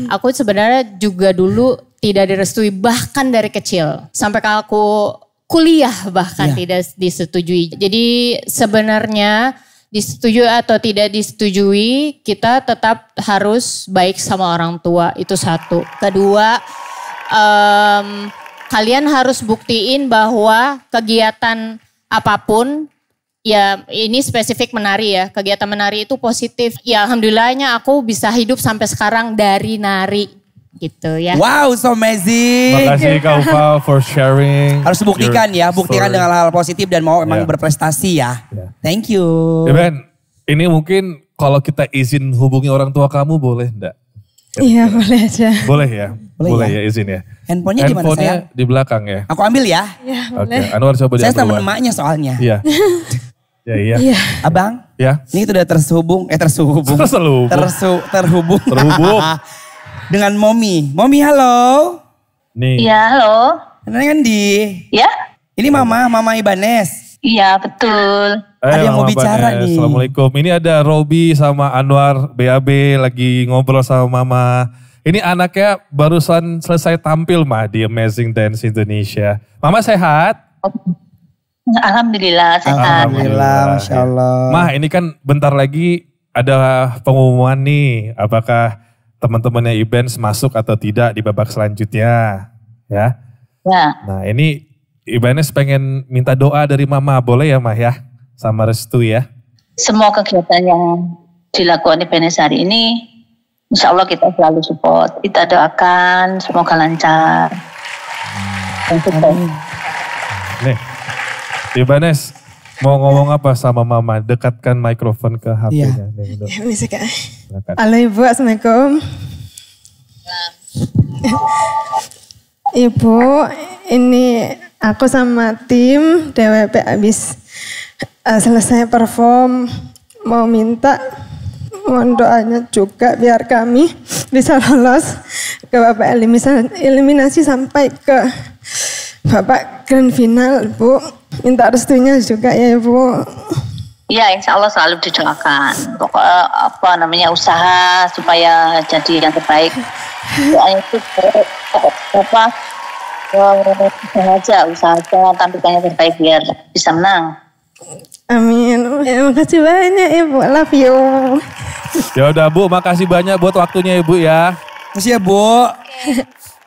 S19: Aku sebenarnya juga dulu tidak direstui bahkan dari kecil. Sampai kalau aku kuliah bahkan tidak disetujui. Jadi sebenarnya disetujui atau tidak disetujui, kita tetap harus baik sama orang tua, itu satu. Kedua, kalian harus buktiin bahwa kegiatan apapun, ya ini spesifik menari ya, kegiatan menari itu positif. Ya alhamdulillahnya aku bisa hidup sampai sekarang dari nari. Gitu ya.
S2: Wow, so amazing.
S1: Makasih Kak Ufa for sharing.
S2: Harus buktikan ya, buktikan dengan hal-hal positif dan mau emang berprestasi ya. Thank you.
S1: Ben, ini mungkin kalau kita izin hubungi orang tua kamu boleh enggak?
S22: Iya boleh aja.
S1: Boleh ya? Boleh ya izin ya.
S2: Handphonenya di mana sayang?
S1: Di belakang ya.
S2: Aku ambil ya.
S22: Iya
S1: Oke,
S22: boleh.
S1: Anwar coba diambil.
S2: Saya sama emaknya soalnya.
S1: Iya. Iya.
S2: Abang,
S1: ya.
S2: Ini sudah terhubung. Terhubung. dengan Momi. Momi halo.
S7: Nih. Iya halo.
S2: Kenalin Di.
S7: Ya.
S2: Ini Mama Ibanez.
S7: Iya betul.
S2: Ada yang mau bicara nih.
S1: Assalamualaikum. Ini ada Robi sama Anwar BAB lagi ngobrol sama Mama. Ini anaknya barusan selesai tampil mah di Amazing Dance Indonesia. Mama sehat?
S7: Alhamdulillah sehat.
S2: Alhamdulillah, Masya Allah.
S1: Mah ini kan bentar lagi ada pengumuman nih. Apakah teman-temannya Ibens masuk atau tidak di babak selanjutnya. Ya. Nah ini Ibanez pengen minta doa dari Mama. Boleh ya Mah ya? Sama restu ya.
S7: Semua kegiatan yang dilakukan Ibanez hari ini, insya Allah kita selalu support. Kita doakan semoga lancar.
S1: Nih, Ibanez mau ngomong apa sama Mama? Dekatkan mikrofon ke HP-nya.
S10: Halo Ibu, Assalamualaikum. Ibu, ini aku sama tim DWP habis selesai perform, mau minta mohon doanya juga biar kami bisa lolos ke babak eliminasi sampai ke babak grand final, Bu. Minta restunya juga ya, Bu.
S7: Ya, insya Allah selalu didoakan. Pokoknya usaha supaya jadi yang terbaik. Doanya itu usaha aja tampilkan yang terbaik biar bisa menang.
S10: Amin. Terima kasih banyak Ibu. Love you.
S1: Ya udah Bu, makasih banyak buat waktunya Ibu ya.
S2: Makasih ya Bu.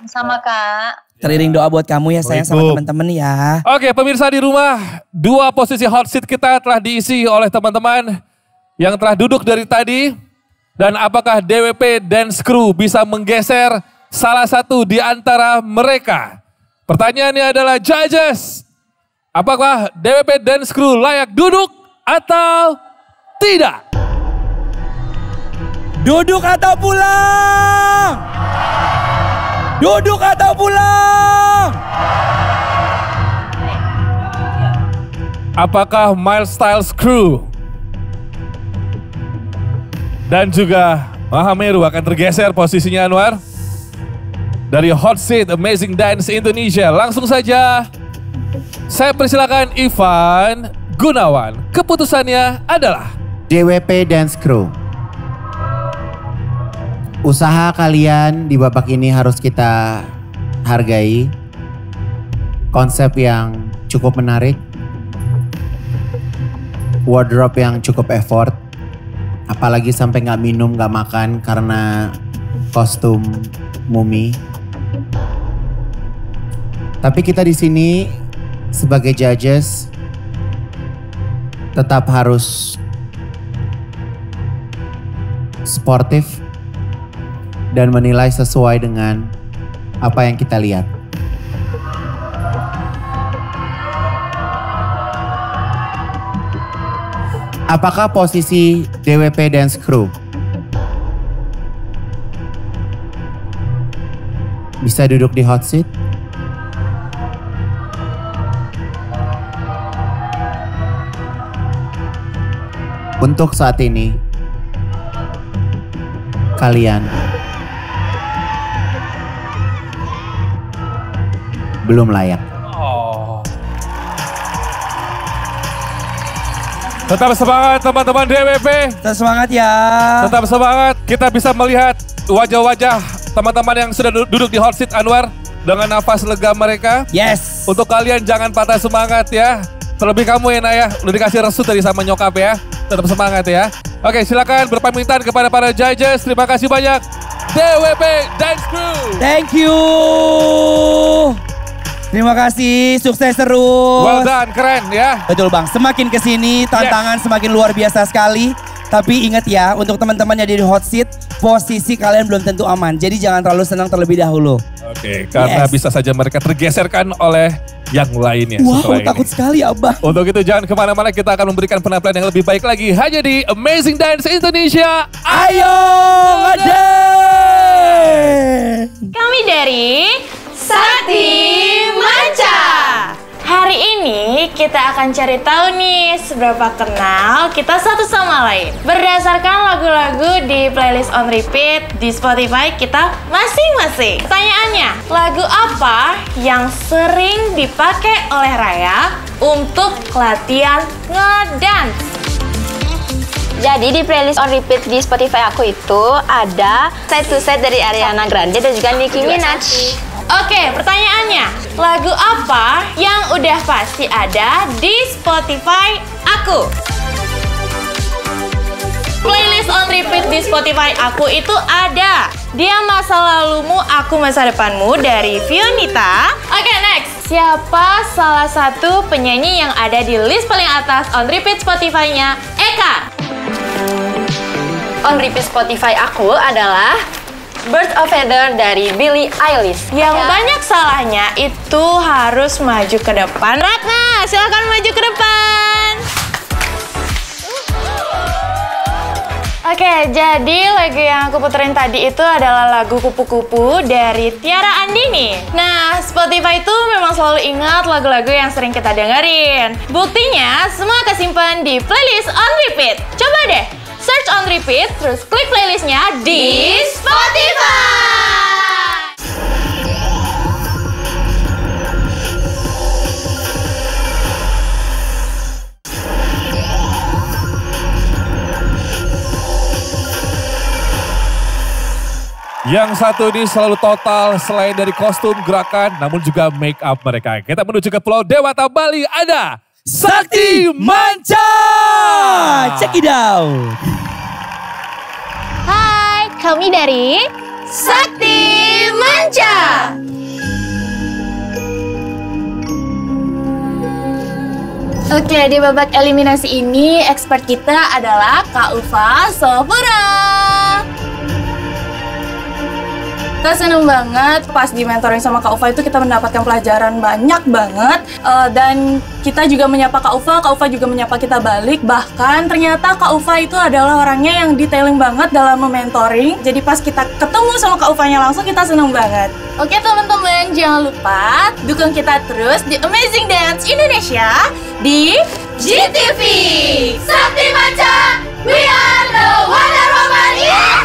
S7: Sama Kak.
S2: Teriring doa buat kamu ya sayang sama teman-teman ya.
S1: Oke pemirsa di rumah, 2 posisi hot seat kita telah diisi oleh teman-teman yang telah duduk dari tadi. Dan apakah DWP Dance Crew bisa menggeser salah satu di antara mereka? Pertanyaannya adalah judges, apakah DWP Dance Crew layak duduk atau tidak?
S2: Duduk atau pulang? Duduk atau pulang?
S1: Apakah Milestyles Crew dan juga Mahameru akan tergeser posisinya Anwar? Dari hot seat Amazing Dance Indonesia. Langsung saja saya persilakan Ivan Gunawan. Keputusannya adalah
S9: DWP Dance Crew. Usaha kalian di babak ini harus kita hargai. Konsep yang cukup menarik. Wardrobe yang cukup effort. Apalagi sampai nggak minum, nggak makan karena kostum mumi. Tapi kita di sini sebagai judges tetap harus sportif dan menilai sesuai dengan apa yang kita lihat. Apakah posisi DWP Dance Crew bisa duduk di hot seat? Untuk saat ini, kalian belum layak.
S1: Tetap semangat teman-teman DWP.
S2: Tetap semangat ya.
S1: Tetap semangat. Kita bisa melihat wajah-wajah teman-teman yang sudah duduk di hot seat Anwar dengan nafas lega mereka.
S2: Yes.
S1: Untuk kalian jangan patah semangat ya. Terlebih kamu ya Naya, udah dikasih restu tadi sama nyokap ya. Tetap semangat ya. Oke silakan berpamitan kepada para judges. Terima kasih banyak. DWP Dance Crew.
S2: Thank you. Terima kasih, sukses terus.
S1: Well done, keren ya.
S2: Betul Bang, semakin kesini tantangan semakin luar biasa sekali. Tapi ingat ya, untuk teman-teman yang di hot seat, posisi kalian belum tentu aman. Jadi jangan terlalu senang terlebih dahulu.
S1: Oke, karena bisa saja mereka tergeserkan oleh yang lainnya.
S2: Wow, takut sekali Abang.
S1: Untuk itu jangan kemana-mana, kita akan memberikan penampilan yang lebih baik lagi. Hanya di Amazing Dance Indonesia.
S2: Ayo
S23: Kami dari Sakti Manca. Hari ini
S11: ini kita akan cari tahu nih seberapa kenal kita satu sama lain berdasarkan lagu-lagu di playlist on repeat di Spotify kita masing-masing. Pertanyaannya, lagu apa yang sering dipakai oleh Raya untuk latihan ngedance?
S13: Jadi di playlist on repeat di Spotify aku itu ada Side to Side dari Ariana Grande dan juga Nicki Minaj.
S11: Oke, pertanyaannya, lagu apa yang udah pasti ada di Spotify aku? Playlist on repeat di Spotify aku itu ada Dia Masa Lalumu, Aku Masa Depanmu dari Fionita. Oke, next. Siapa salah satu penyanyi yang ada di list paling atas on repeat Spotify-nya Eka?
S13: On repeat Spotify aku adalah Birds of Feather dari Billie Eilish.
S11: Yang banyak salahnya itu harus maju ke depan. Ratna, silakan maju ke depan. Oke, jadi lagu yang aku puterin tadi itu adalah lagu Kupu-Kupu dari Tiara Andini. Nah, Spotify itu memang selalu ingat lagu-lagu yang sering kita dengerin. Buktinya, semua kesimpan di playlist on repeat. Coba deh, search on repeat, terus klik playlistnya di Spotify.
S1: Yang satu ini selalu total selain dari kostum, gerakan, namun juga make up mereka. Kita menuju ke Pulau Dewata Bali, ada Sakti Manca.
S2: Check it out.
S11: Hai, kami dari Sakti Manca. Oke, di babak eliminasi ini expert kita adalah Kak Ufa Sofura. Kita seneng banget pas di mentoring sama Kak Ufa itu kita mendapatkan pelajaran banyak banget. Dan kita juga menyapa Kak Ufa juga menyapa kita balik. Bahkan ternyata Kak Ufa itu adalah orangnya yang detailing banget dalam mementoring. Jadi pas kita ketemu sama Kak Ufanya langsung kita seneng banget. Oke teman-teman, jangan lupa dukung kita terus di Amazing Dance Indonesia di GTV. Sakti Manca, we are the Wonder Woman, yeah!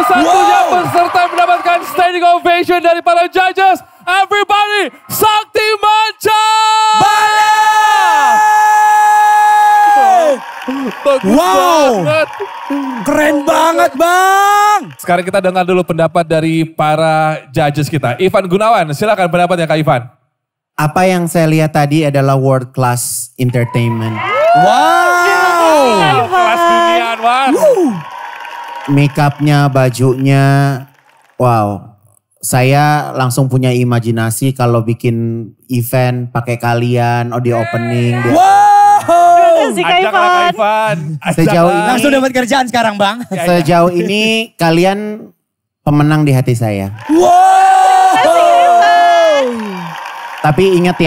S1: Satu-satunya peserta mendapatkan standing ovation dari para judges. Everybody, Sakti Manca!
S2: Wow, keren banget Bang.
S1: Sekarang kita dengar dulu pendapat dari para judges kita. Ivan Gunawan, silakan pendapatnya Kak Ivan.
S9: Apa yang saya lihat tadi adalah world class entertainment.
S2: Wow.
S1: Kelas dunia Anwar.
S9: Make upnya, bajunya, wow. Saya langsung punya imajinasi kalau bikin event pakai kalian, di opening.
S1: Ajak Kak Ivan.
S9: Sejauh ini,
S2: Langsung dapat kerjaan sekarang Bang.
S9: sejauh ini kalian pemenang di hati saya. Tapi ingat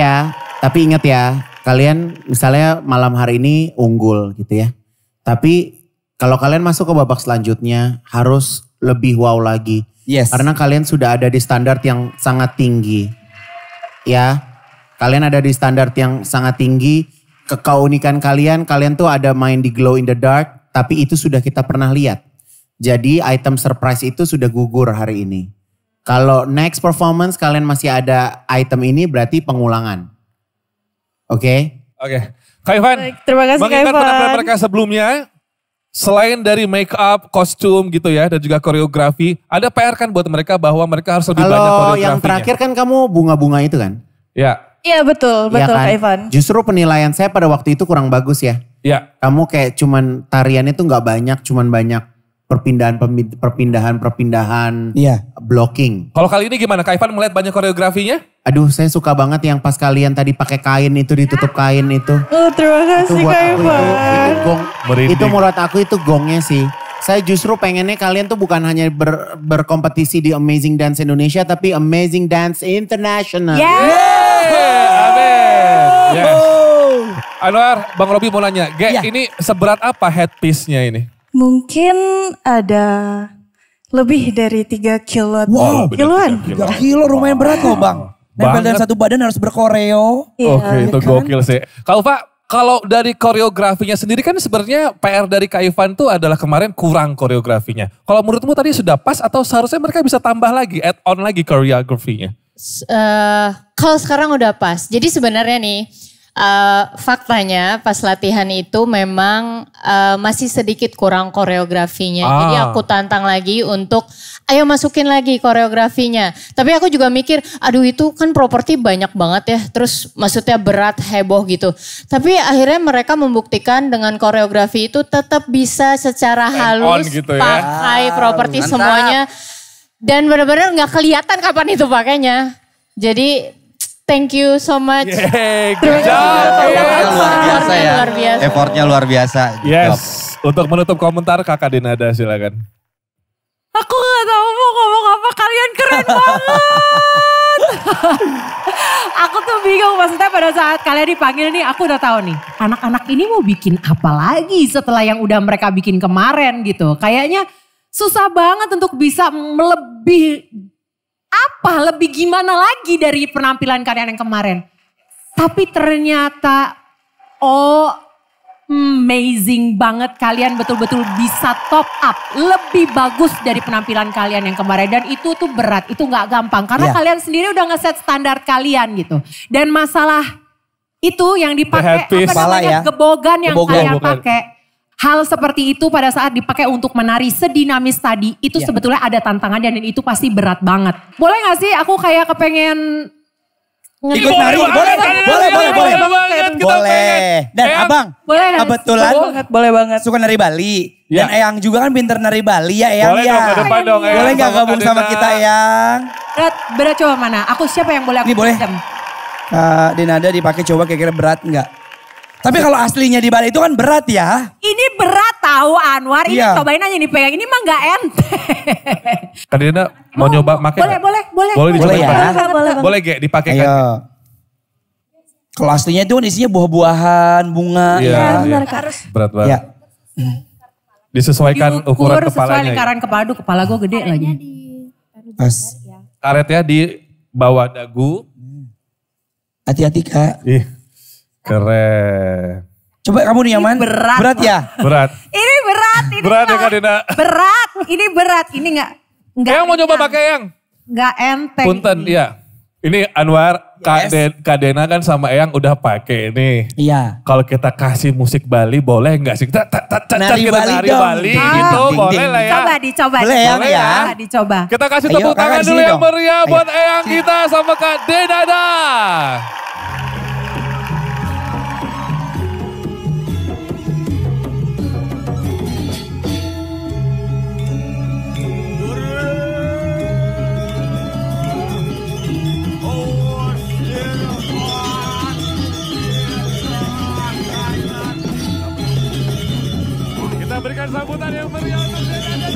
S9: ya, kalian misalnya malam hari ini unggul gitu ya. Tapi kalau kalian masuk ke babak selanjutnya harus lebih wow lagi.
S2: Yes.
S9: Karena kalian sudah ada di standar yang sangat tinggi. Ya, kalian ada di standar yang sangat tinggi. Keunikan kalian tuh ada main di glow in the dark. Tapi itu sudah kita pernah lihat. Jadi item surprise itu sudah gugur hari ini. Kalau next performance kalian masih ada item ini berarti pengulangan. Oke?
S1: Oke. Kak Ivan,
S16: terima kasih Kak
S1: mengingat
S16: Ivan.
S1: penampilan mereka sebelumnya, selain dari make up, kostum gitu ya, dan juga koreografi, ada PR kan buat mereka bahwa mereka harus lebih banyak
S9: Kalau
S1: koreografinya.
S9: yang terakhir kan kamu bunga-bunga itu kan?
S1: Ya.
S16: Iya betul
S9: Iya kan?
S16: Kak Ivan.
S9: Justru penilaian saya pada waktu itu kurang bagus ya.
S1: Iya.
S9: Kamu kayak cuman tariannya tuh nggak banyak, cuman banyak perpindahan
S2: Iya.
S9: blocking.
S1: Kalau kali ini gimana? Kak Ivan melihat banyak koreografinya?
S9: Aduh, saya suka banget yang pas kalian tadi pakai kain itu, ditutup kain itu.
S16: Oh terima kasih
S9: buat
S16: Kak
S9: aku
S16: Ivan.
S9: itu gong.
S1: Merinding.
S9: Itu menurut aku itu gongnya sih. Saya justru pengennya kalian tuh bukan hanya berkompetisi di Amazing Dance Indonesia, tapi Amazing Dance International.
S1: Amin. Yes. Anwar, Bang Robi mau nanya, ini seberat apa headpiece-nya ini?
S16: Mungkin ada lebih dari 3 kilo.
S2: Wow,
S16: kiloan.
S2: 3 kilo lumayan berat loh Bang. Nempel dalam satu badan harus berkoreo.
S1: Oke, itu gokil sih. Kak Ufa, kalau dari koreografinya sendiri kan sebenarnya PR dari Kak Ivan tuh adalah kemarin kurang koreografinya. Kalau menurutmu tadi sudah pas atau seharusnya mereka bisa tambah lagi, add on lagi koreografinya?
S19: Kalau sekarang udah pas. Jadi sebenarnya nih faktanya pas latihan itu memang masih sedikit kurang koreografinya. Jadi aku tantang lagi untuk ayo masukin lagi koreografinya. Tapi aku juga mikir aduh itu kan properti banyak banget ya. Terus maksudnya berat, heboh gitu. Tapi akhirnya mereka membuktikan dengan koreografi itu tetap bisa secara halus
S1: gitu ya.
S19: pakai properti
S21: mantap.
S19: semuanya. Dan benar-benar gak kelihatan kapan itu pakainya. Jadi thank you so much.
S1: Good job.
S17: Luar biasa ya.
S19: Luar biasa.
S17: Effortnya luar biasa.
S1: Yes. Untuk menutup komentar Kakak Dinada silakan.
S8: Aku gak tahu mau ngomong apa, kalian keren banget. Aku tuh bingung, maksudnya pada saat kalian dipanggil nih aku udah tahu nih. Anak-anak ini mau bikin apa lagi setelah yang udah mereka bikin kemarin gitu. Kayaknya susah banget untuk bisa lebih gimana lagi dari penampilan kalian yang kemarin. Tapi ternyata amazing banget, kalian betul-betul bisa top up. Lebih bagus dari penampilan kalian yang kemarin. Dan itu tuh berat, itu gak gampang. Karena kalian sendiri udah ngeset standar kalian gitu. Dan masalah itu yang dipakai, gebogan yang kalian pakai. Hal seperti itu pada saat dipakai untuk menari sedinamis tadi, itu sebetulnya ada tantangannya dan itu pasti berat banget. Boleh gak sih aku kayak kepengen
S2: ikut nari? Boleh. Dan Abang,
S16: boleh,
S2: kebetulan
S16: boleh banget.
S2: suka nari Bali. Dan Eyang juga kan pinter nari Bali ya Eyang.
S1: Boleh dong, ke depan dong, Eyang.
S2: Boleh gak
S1: Sama
S2: gabung
S1: Kak
S2: sama
S1: Dina.
S2: kita Eyang?
S8: berat coba mana? Aku siapa yang boleh aku
S2: Ini boleh.
S8: pinjam?
S2: Kak Dinada dipakai coba kira-kira berat enggak? Tapi kalau aslinya di Bali itu kan berat ya.
S8: Ini berat tahu Anwar, ini
S2: Iya.
S8: cobain aja nih pegang. Ini mah gak enteng.
S1: Kak Dina mau nyoba pakai nggak?
S8: Boleh.
S1: Boleh dicoba
S2: Boleh ya?
S1: dipakai? Boleh Ge, dipakai kan?
S2: Ayo. Kalau aslinya itu kan isinya buah-buahan, bunga.
S1: Iya,
S2: ya.
S1: berat banget.
S2: Ya.
S1: Disesuaikan ukuran
S8: Sesuai
S1: kepalanya. ya.
S8: lingkaran kepala, aduh kepala gue gede lagi.
S2: Pas.
S1: Karetnya di bawah dagu.
S2: Hati-hati Kak.
S1: Ih, keren.
S2: Coba kamu nih nyaman.
S8: Berat.
S2: Berat ya?
S1: Berat.
S8: Ini berat. berat. Ini
S1: berat ya Kak Dena.
S8: Berat, ini berat. Ini enggak.
S1: Yang mau coba pakai yang?
S8: Enggak enteng.
S1: Punten, iya. Ini Anwar, Kak Dena kan sama Eyang udah pakai ini.
S2: Iya.
S1: Kalau kita kasih musik Bali boleh nggak sih? Kita
S2: nari
S1: Bali gitu, boleh lah ya.
S8: Coba dicoba.
S2: Boleh ya.
S8: Dicoba.
S1: Kita kasih tepuk tangan dulu yang meriah buat Eyang kita sama Kak Dena. Kita berikan sambutan yang meriah untuk Dena.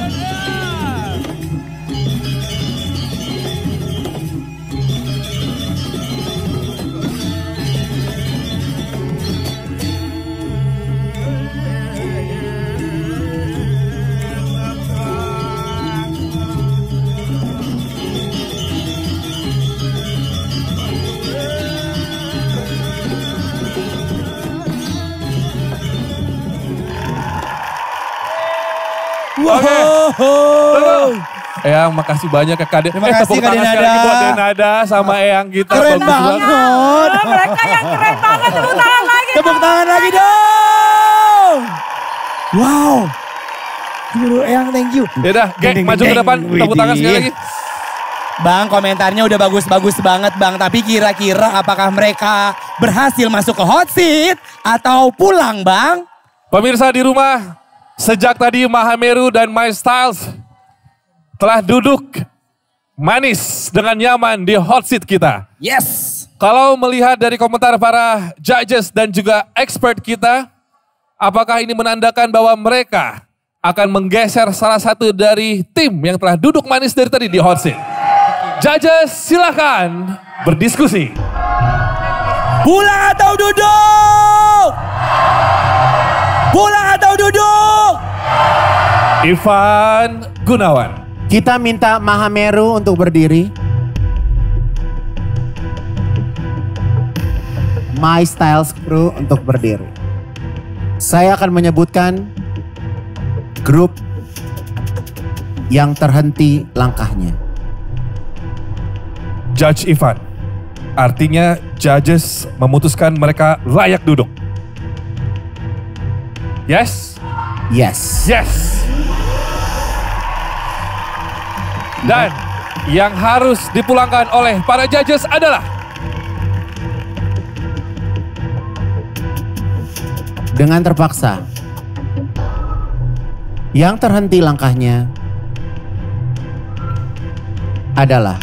S2: Wow.
S1: Eyang makasih banyak ke Kak Dena.
S2: Terima kasih Kak Dena.
S1: Buat Denada sama Eyang kita.
S2: Keren banget.
S8: Mereka yang keren banget. Tepuk tangan lagi.
S2: Tepuk tangan lagi dong. Wow. Guru Eyang, thank you.
S1: Yaudah, geng, maju ke depan. Tepuk tangan sekali lagi.
S2: Bang, komentarnya udah bagus-bagus banget Bang. Tapi kira-kira apakah mereka berhasil masuk ke hot seat atau pulang Bang?
S1: Pemirsa di rumah, sejak tadi Mahameru dan My Styles telah duduk manis dengan nyaman di hot seat kita.
S2: Yes.
S1: Kalau melihat dari komentar para judges dan juga expert kita, apakah ini menandakan bahwa mereka akan menggeser salah satu dari tim yang telah duduk manis dari tadi di hot seat? Judges silakan berdiskusi.
S2: Pulang atau duduk? Pulang atau duduk?
S1: Ivan Gunawan.
S9: Kita minta Mahameru untuk berdiri. My Styles Crew untuk berdiri. Saya akan menyebutkan grup yang terhenti langkahnya.
S1: Judge Ivan. Artinya judges memutuskan mereka layak duduk. Yes?
S9: Yes.
S1: Yes. Dan yang harus dipulangkan oleh para judges adalah
S9: dengan terpaksa. Yang terhenti langkahnya adalah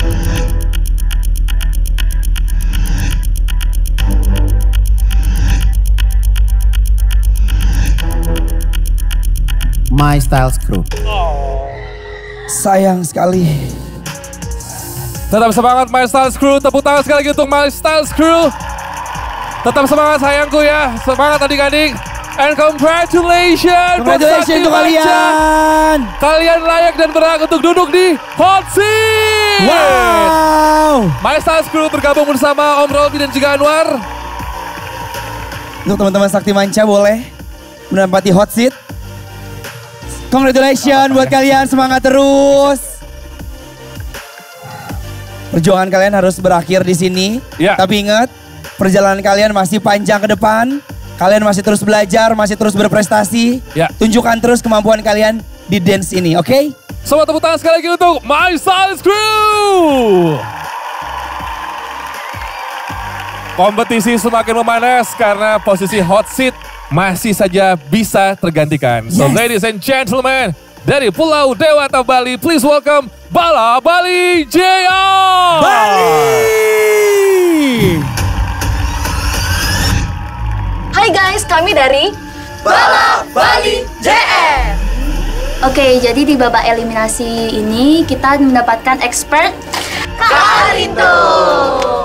S9: My Styles Crew.
S2: Sayang sekali.
S1: Tetap semangat My Styles Crew. Tepuk tangan sekali lagi untuk My Styles Crew. Tetap semangat sayangku ya. Semangat adik-adik. And congratulations.
S2: Congratulations untuk kalian.
S1: Kalian layak dan berhak untuk duduk di hot seat.
S2: Wow.
S1: My Styles Crew bergabung bersama Om Robi dan juga Anwar.
S2: Untuk teman-teman Sakti Manca boleh menempati hot seat. Congratulations buat kalian, semangat terus. Perjuangan kalian harus berakhir di sini.
S1: Ya.
S2: Tapi ingat, perjalanan kalian masih panjang ke depan. Kalian masih terus belajar, masih terus berprestasi.
S1: Ya.
S2: Tunjukkan terus kemampuan kalian di dance ini, oke?
S1: Semua tepuk tangan sekali lagi untuk My Styles Crew. Kompetisi semakin memanas karena posisi hot seat masih saja bisa tergantikan. So ladies and gentlemen, dari Pulau Dewata Bali, please welcome Bala Bali JR.
S3: Hai guys, kami dari
S18: Bala Bali JR.
S15: Oke, jadi di babak eliminasi ini kita mendapatkan expert
S18: Kak Arinto.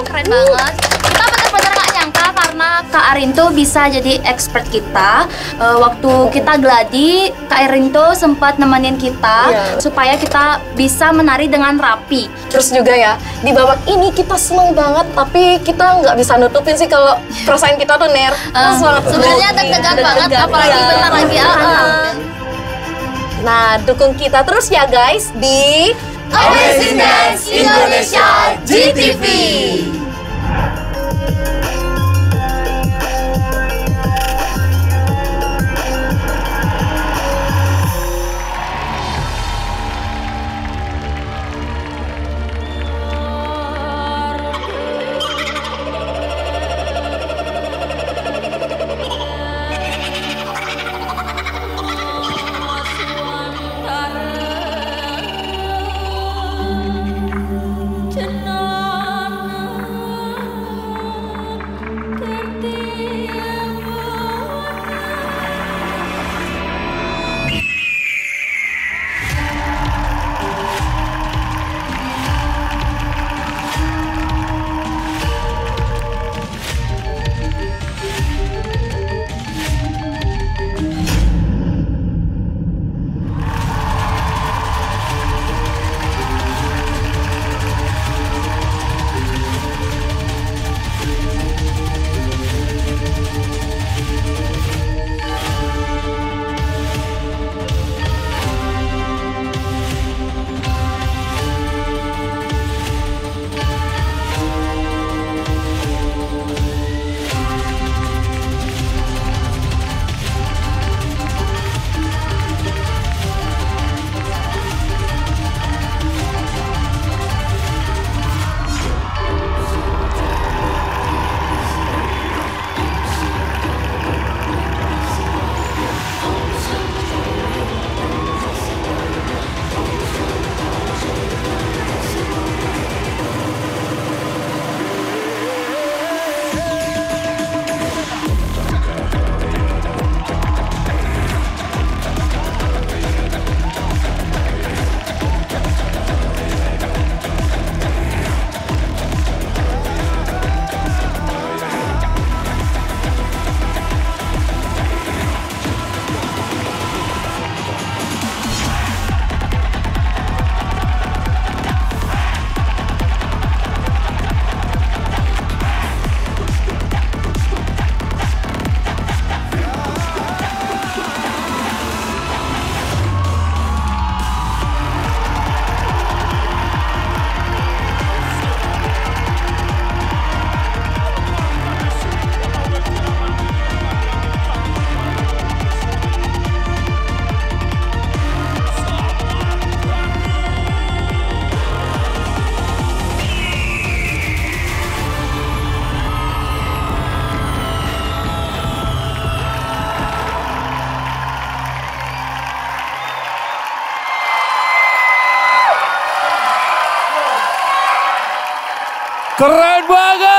S15: Keren banget. Kita benar-benar gak nyangka karena Kak Arinto bisa jadi expert kita. Waktu kita gladi, Kak Arinto sempat nemenin kita supaya kita bisa menari dengan rapi.
S3: Terus juga ya, di babak ini kita seneng banget, tapi kita nggak bisa nutupin sih kalau perasaan kita tuh
S15: Sebenarnya deg-degan banget, apalagi bentar lagi.
S14: Nah, dukung kita terus ya guys di
S18: Amazing Dance Indonesia GTV.
S1: Keren banget.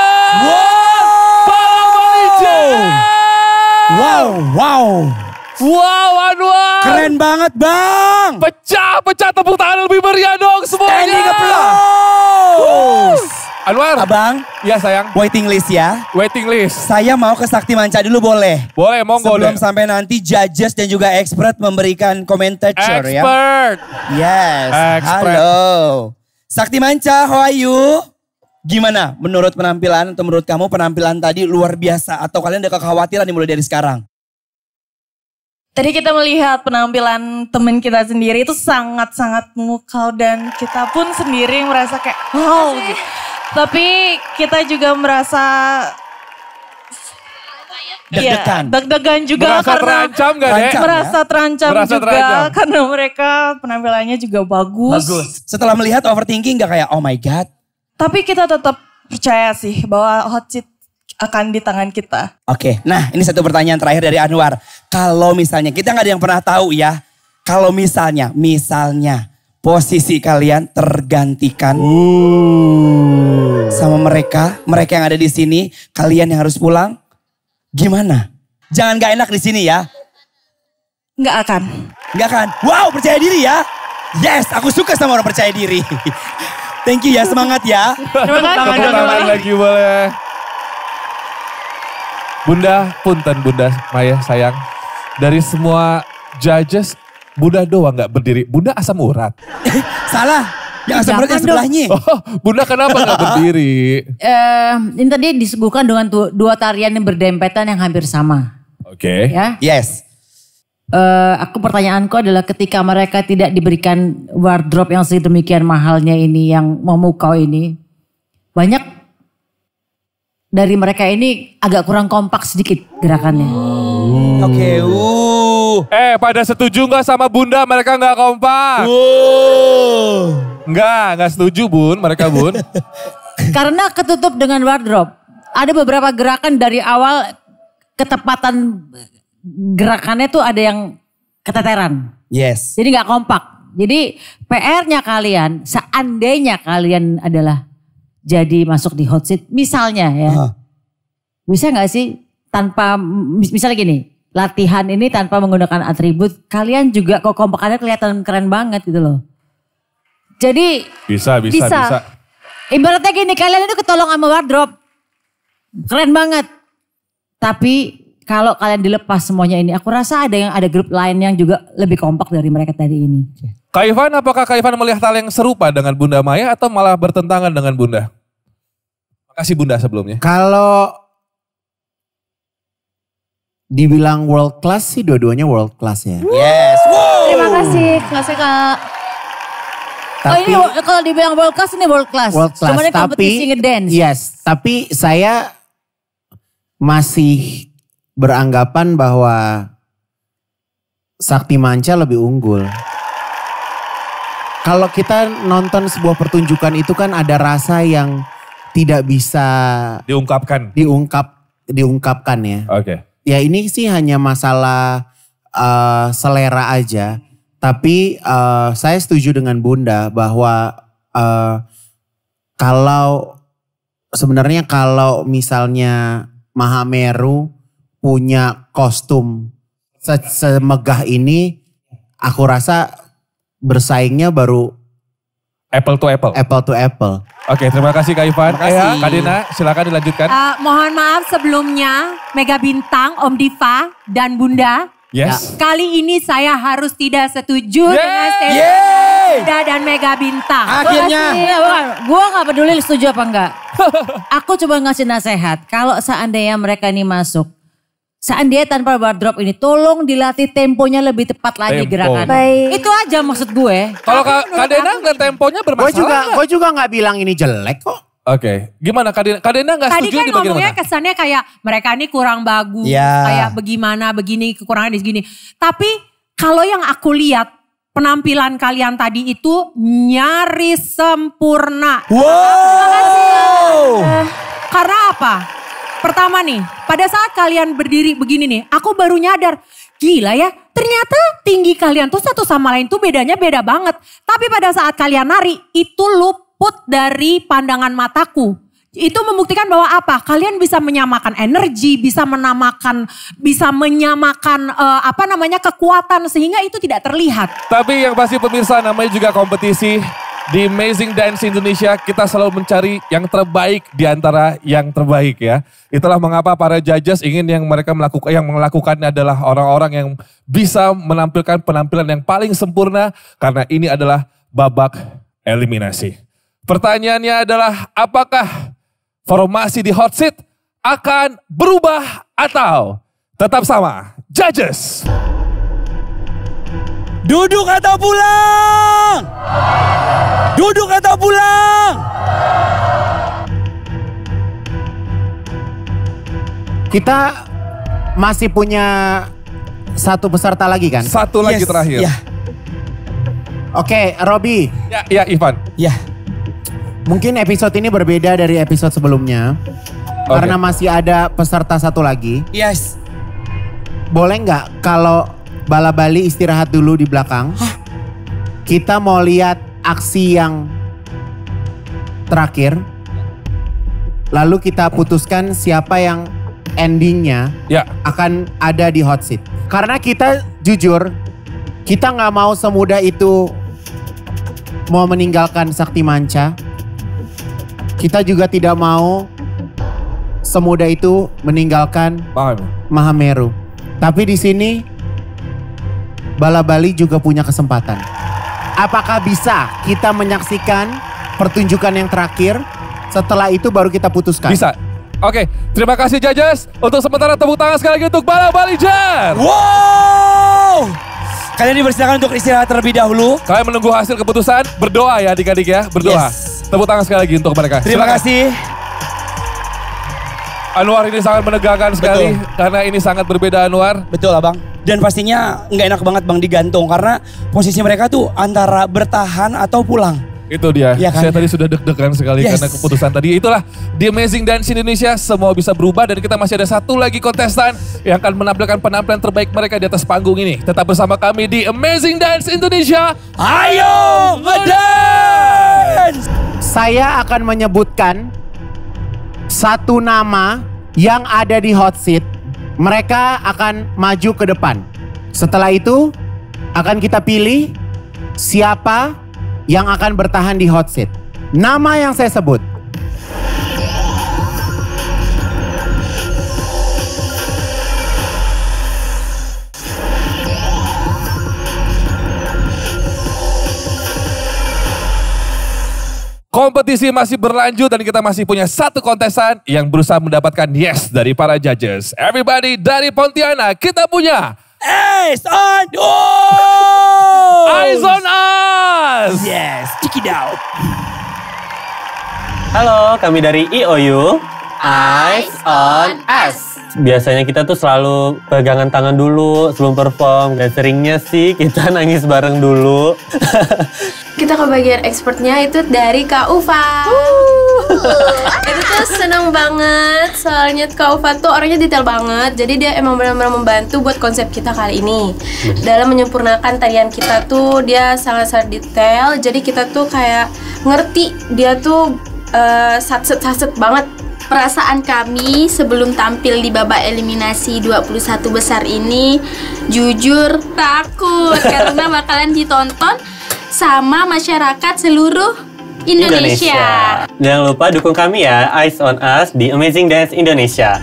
S2: Wow.
S1: Wow, Anwar.
S2: Keren banget, Bang.
S1: Pecah tepuk tangan lebih meriah dong semuanya.
S2: Standing applause.
S1: Anwar.
S2: Abang.
S1: Iya sayang.
S2: Waiting list ya.
S1: Waiting list.
S2: Saya mau ke Sakti Manca dulu boleh?
S1: Boleh, monggo.
S2: Sebelum sampai nanti judges dan juga expert memberikan commentator ya.
S1: Expert.
S2: Yes.
S1: Expert.
S2: Halo. Sakti Manca, how are you? Gimana menurut penampilan atau menurut kamu penampilan tadi luar biasa atau kalian ada kekhawatiran dimulai dari sekarang?
S16: Tadi kita melihat penampilan teman kita sendiri itu sangat-sangat memukau dan kita pun sendiri merasa kayak wow. Gitu. Tapi kita juga merasa
S2: deg-degan.
S16: Deg-degan juga
S1: merasa
S16: karena
S1: terancam gak,
S16: merasa terancam
S1: merasa
S16: juga
S1: terancam.
S16: karena mereka penampilannya juga bagus.
S2: Setelah melihat overthinking gak kayak oh my god?
S16: Tapi kita tetap percaya sih bahwa hot seat akan di tangan kita.
S2: Oke, nah ini satu pertanyaan terakhir dari Anwar. Kalau misalnya, kita gak ada yang pernah tahu ya. Kalau misalnya posisi kalian tergantikan sama mereka yang ada di sini, kalian yang harus pulang, gimana? Jangan gak enak di sini ya.
S16: Nggak akan.
S2: Wow, percaya diri ya. Yes, aku suka sama orang percaya diri. Thank you ya, semangat ya.
S16: Terima kasih.
S1: Tepuk tangan lagi boleh. Bunda, punten Bunda Maya sayang. Dari semua judges, Bunda doang gak berdiri. Bunda asam urat.
S2: Salah, yang asam urat yang sebelahnya.
S1: Oh, Bunda kenapa gak berdiri?
S4: Ini tadi disuguhkan dengan dua tarian yang berdempetan yang hampir sama.
S1: Oke.
S4: Ya.
S2: Yes.
S4: pertanyaanku adalah ketika mereka tidak diberikan wardrobe yang sedemikian mahalnya ini, yang memukau ini, banyak dari mereka ini agak kurang kompak sedikit gerakannya.
S2: Oke,
S1: pada setuju nggak sama Bunda mereka nggak kompak? Nggak setuju Bun, mereka Bun.
S4: Karena ketutup dengan wardrobe. Ada beberapa gerakan dari awal ketepatan gerakannya tuh ada yang keteteran.
S2: Yes.
S4: Jadi nggak kompak. Jadi PR-nya kalian, seandainya kalian adalah jadi masuk di hot seat, misalnya ya. Bisa nggak sih tanpa, misalnya gini, latihan ini tanpa menggunakan atribut, kalian juga kok kompakannya kelihatan keren banget gitu loh. Jadi
S1: bisa.
S4: Ibaratnya gini, kalian itu ketolong sama wardrobe. Keren banget. Tapi kalau kalian dilepas semuanya ini, aku rasa ada grup lain yang juga lebih kompak dari mereka tadi ini.
S1: Kak Ivan, apakah Kak Ivan melihat hal yang serupa dengan Bunda Maya atau malah bertentangan dengan Bunda? Makasih Bunda sebelumnya.
S9: Kalau dibilang world class sih dua-duanya world class ya.
S2: Yes. Wow.
S22: Terima kasih kelasnya Kak.
S9: Tapi,
S4: kalau dibilang world class ini world class.
S9: World class,
S4: Cuma kompetisi ngedance.
S9: Yes, tapi saya masih beranggapan bahwa Sakti Manca lebih unggul. Kalau kita nonton sebuah pertunjukan itu kan ada rasa yang tidak bisa diungkapkan ya.
S1: Oke.
S9: Ya ini sih hanya masalah selera aja. Tapi saya setuju dengan Bunda bahwa kalau misalnya Mahameru punya kostum semegah ini, aku rasa bersaingnya baru
S1: apple to apple. Oke, terima kasih Kak Ivan. Kak Dena, silakan dilanjutkan.
S8: Mohon maaf sebelumnya, Mega Bintang, Om Diva, dan Bunda.
S1: Yes.
S8: Kali ini saya harus tidak setuju dengan statement Bunda dan Mega Bintang.
S2: Akhirnya.
S4: Gue gak peduli setuju apa enggak. Aku coba ngasih nasihat. Kalau seandainya mereka ini masuk, seandainya tanpa wardrobe ini, tolong dilatih temponya lebih tepat lagi gerakan. Itu aja maksud gue.
S1: Kalau Kak Dena nggak temponya bermasalah.
S9: Gue juga nggak bilang ini jelek kok.
S1: Oke, gimana Kak Dena nggak setuju
S8: tadi kan ngomongnya kesannya kayak mereka ini kurang bagus, kayak bagaimana, begini, kekurangan di segini. Tapi kalau yang aku lihat penampilan kalian tadi itu nyaris sempurna.
S2: Wow.
S8: Karena apa? Pertama nih, pada saat kalian berdiri begini nih, aku baru nyadar, gila ya, ternyata tinggi kalian tuh satu sama lain tuh bedanya beda banget. Tapi pada saat kalian nari, itu luput dari pandangan mataku. Itu membuktikan bahwa apa? Kalian bisa menyamakan energi, bisa menyamakan kekuatan sehingga itu tidak terlihat.
S1: Tapi yang pasti pemirsa, namanya juga kompetisi. Di Amazing Dance Indonesia kita selalu mencari yang terbaik di antara yang terbaik ya. Itulah mengapa para judges ingin yang melakukannya adalah orang-orang yang bisa menampilkan penampilan yang paling sempurna karena ini adalah babak eliminasi. Pertanyaannya adalah apakah formasi di hot seat akan berubah atau tetap sama? Judges.
S2: Duduk atau pulang? Duduk atau pulang?
S9: Kita masih punya satu peserta lagi kan?
S1: Satu lagi terakhir.
S2: Yeah.
S9: Oke, Robi.
S1: Ya, Ivan.
S2: Ya.
S9: Mungkin episode ini berbeda dari episode sebelumnya. Karena masih ada peserta satu lagi.
S2: Yes.
S9: Boleh nggak kalau Bala Bali istirahat dulu di belakang? Kita mau lihat aksi yang terakhir. Lalu kita putuskan siapa yang endingnya akan ada di hot seat. Karena kita jujur, kita nggak mau semudah itu mau meninggalkan Sakti Manca. Kita juga tidak mau semudah itu meninggalkan Mahameru. Tapi di sini Bala Bali juga punya kesempatan. Apakah bisa kita menyaksikan pertunjukan yang terakhir? Setelah itu baru kita putuskan.
S1: Bisa. Oke, terima kasih judges. Untuk sementara tepuk tangan sekali lagi untuk Bala Bali Jar.
S2: Wow! Kalian dipersilakan untuk istirahat terlebih dahulu.
S1: Kalian menunggu hasil keputusan, berdoa ya adik-adik ya, berdoa.
S2: Yes.
S1: Tepuk tangan sekali lagi untuk mereka.
S2: Terima kasih.
S1: Anwar ini sangat menegangkan sekali karena ini sangat berbeda Anwar.
S2: Betul Abang. Dan pastinya nggak enak banget Bang digantung karena posisi mereka tuh antara bertahan atau pulang.
S1: Itu dia,
S2: ya kan?
S1: Saya tadi sudah deg-degan sekali karena keputusan tadi. Itulah The Amazing Dance Indonesia, semua bisa berubah dan kita masih ada satu lagi kontestan yang akan menampilkan penampilan terbaik mereka di atas panggung ini. Tetap bersama kami di Amazing Dance Indonesia.
S2: Ayo ngedance!
S9: Saya akan menyebutkan satu nama yang ada di hot seat. Mereka akan maju ke depan. Setelah itu akan kita pilih siapa yang akan bertahan di hot seat. Nama yang saya sebut.
S1: Kompetisi masih berlanjut dan kita masih punya satu kontestan yang berusaha mendapatkan yes dari para judges. Everybody dari Pontianak, kita punya
S2: Eyes on
S1: Eyes on Us.
S2: Yes, check it out.
S6: Halo, kami dari IOU Eyes on Us. Biasanya kita tuh selalu pegangan tangan dulu sebelum perform. Dan seringnya sih kita nangis bareng dulu.
S3: Kita ke bagian expertnya itu dari Kak Ufa. Itu tuh seneng banget, soalnya Kak Ufa tuh orangnya detail banget. Jadi dia emang benar-benar membantu buat konsep kita kali ini. Dalam menyempurnakan tarian kita tuh dia sangat-sangat detail. Jadi kita tuh kayak ngerti dia tuh satset banget.
S15: Perasaan kami sebelum tampil di babak eliminasi 21 besar ini jujur takut karena bakalan ditonton sama masyarakat seluruh Indonesia.
S6: Jangan lupa dukung kami ya, Eyes on Us di Amazing Dance Indonesia.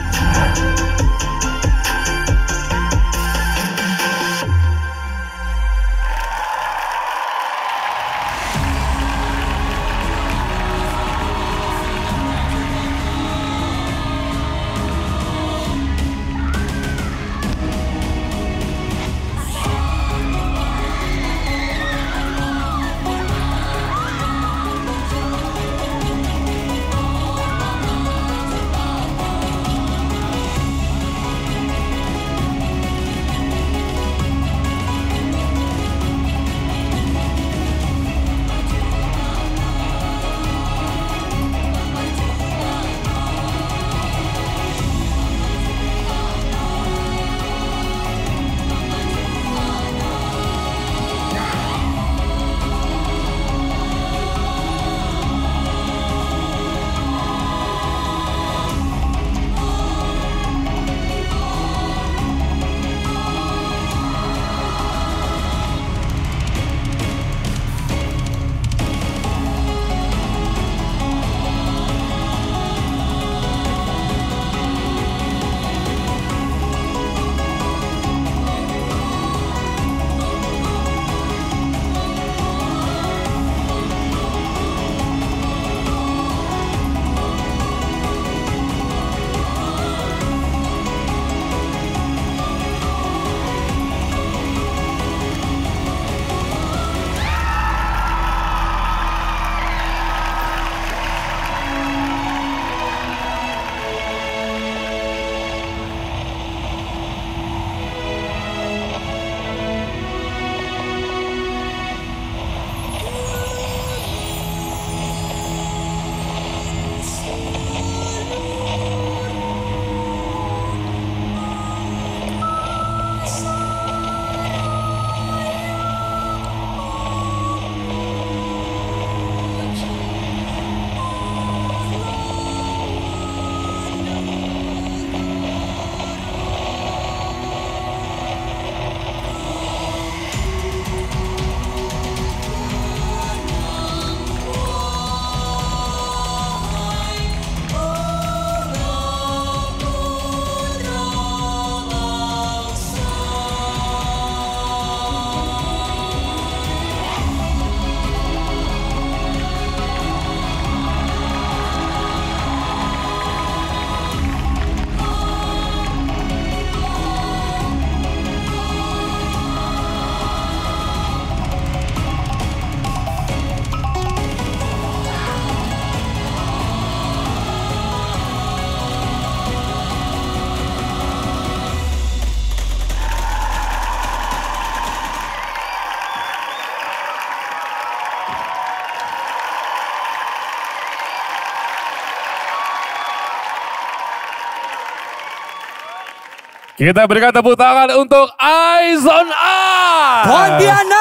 S1: Kita berikan tepuk tangan untuk Eyes on Us.
S2: Pontianak.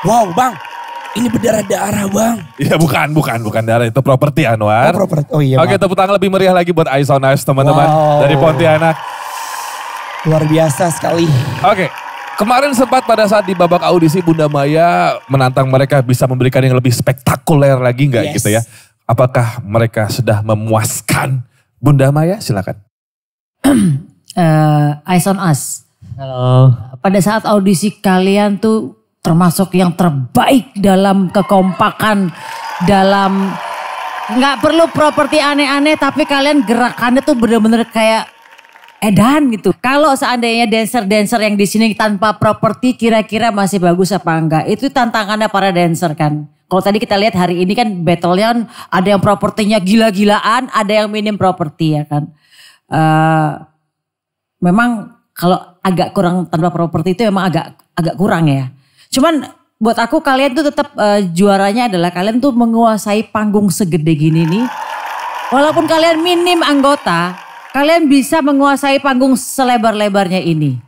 S2: Wow bang, ini berdarah-darah bang.
S1: Iya bukan darah, itu properti Anwar.
S2: Oh properti, oh iya.
S1: Oke, tepuk tangan lebih meriah lagi buat Eyes on Us teman-teman dari Pontianak.
S2: Luar biasa sekali.
S1: Oke, kemarin sempat pada saat di babak audisi Bunda Maya menantang mereka bisa memberikan yang lebih spektakuler lagi nggak gitu ya? Apakah mereka sudah memuaskan? Bunda Maya silakan.
S4: Eyes on Us.
S6: Halo.
S4: Pada saat audisi kalian tuh termasuk yang terbaik dalam kekompakan, dalam nggak perlu properti aneh-aneh tapi kalian gerakannya tuh bener-bener kayak edan gitu. Kalau seandainya dancer-dancer yang di sini tanpa properti kira-kira masih bagus apa enggak? Itu tantangannya para dancer kan. Kalau tadi kita lihat hari ini kan battle-nya ada yang propertinya gila-gilaan, ada yang minim properti ya kan. Memang kalau agak kurang tanpa properti itu memang agak kurang ya. Cuman buat aku kalian tuh tetap juaranya adalah kalian tuh menguasai panggung segede gini nih. Walaupun kalian minim anggota, kalian bisa menguasai panggung selebar-lebarnya ini.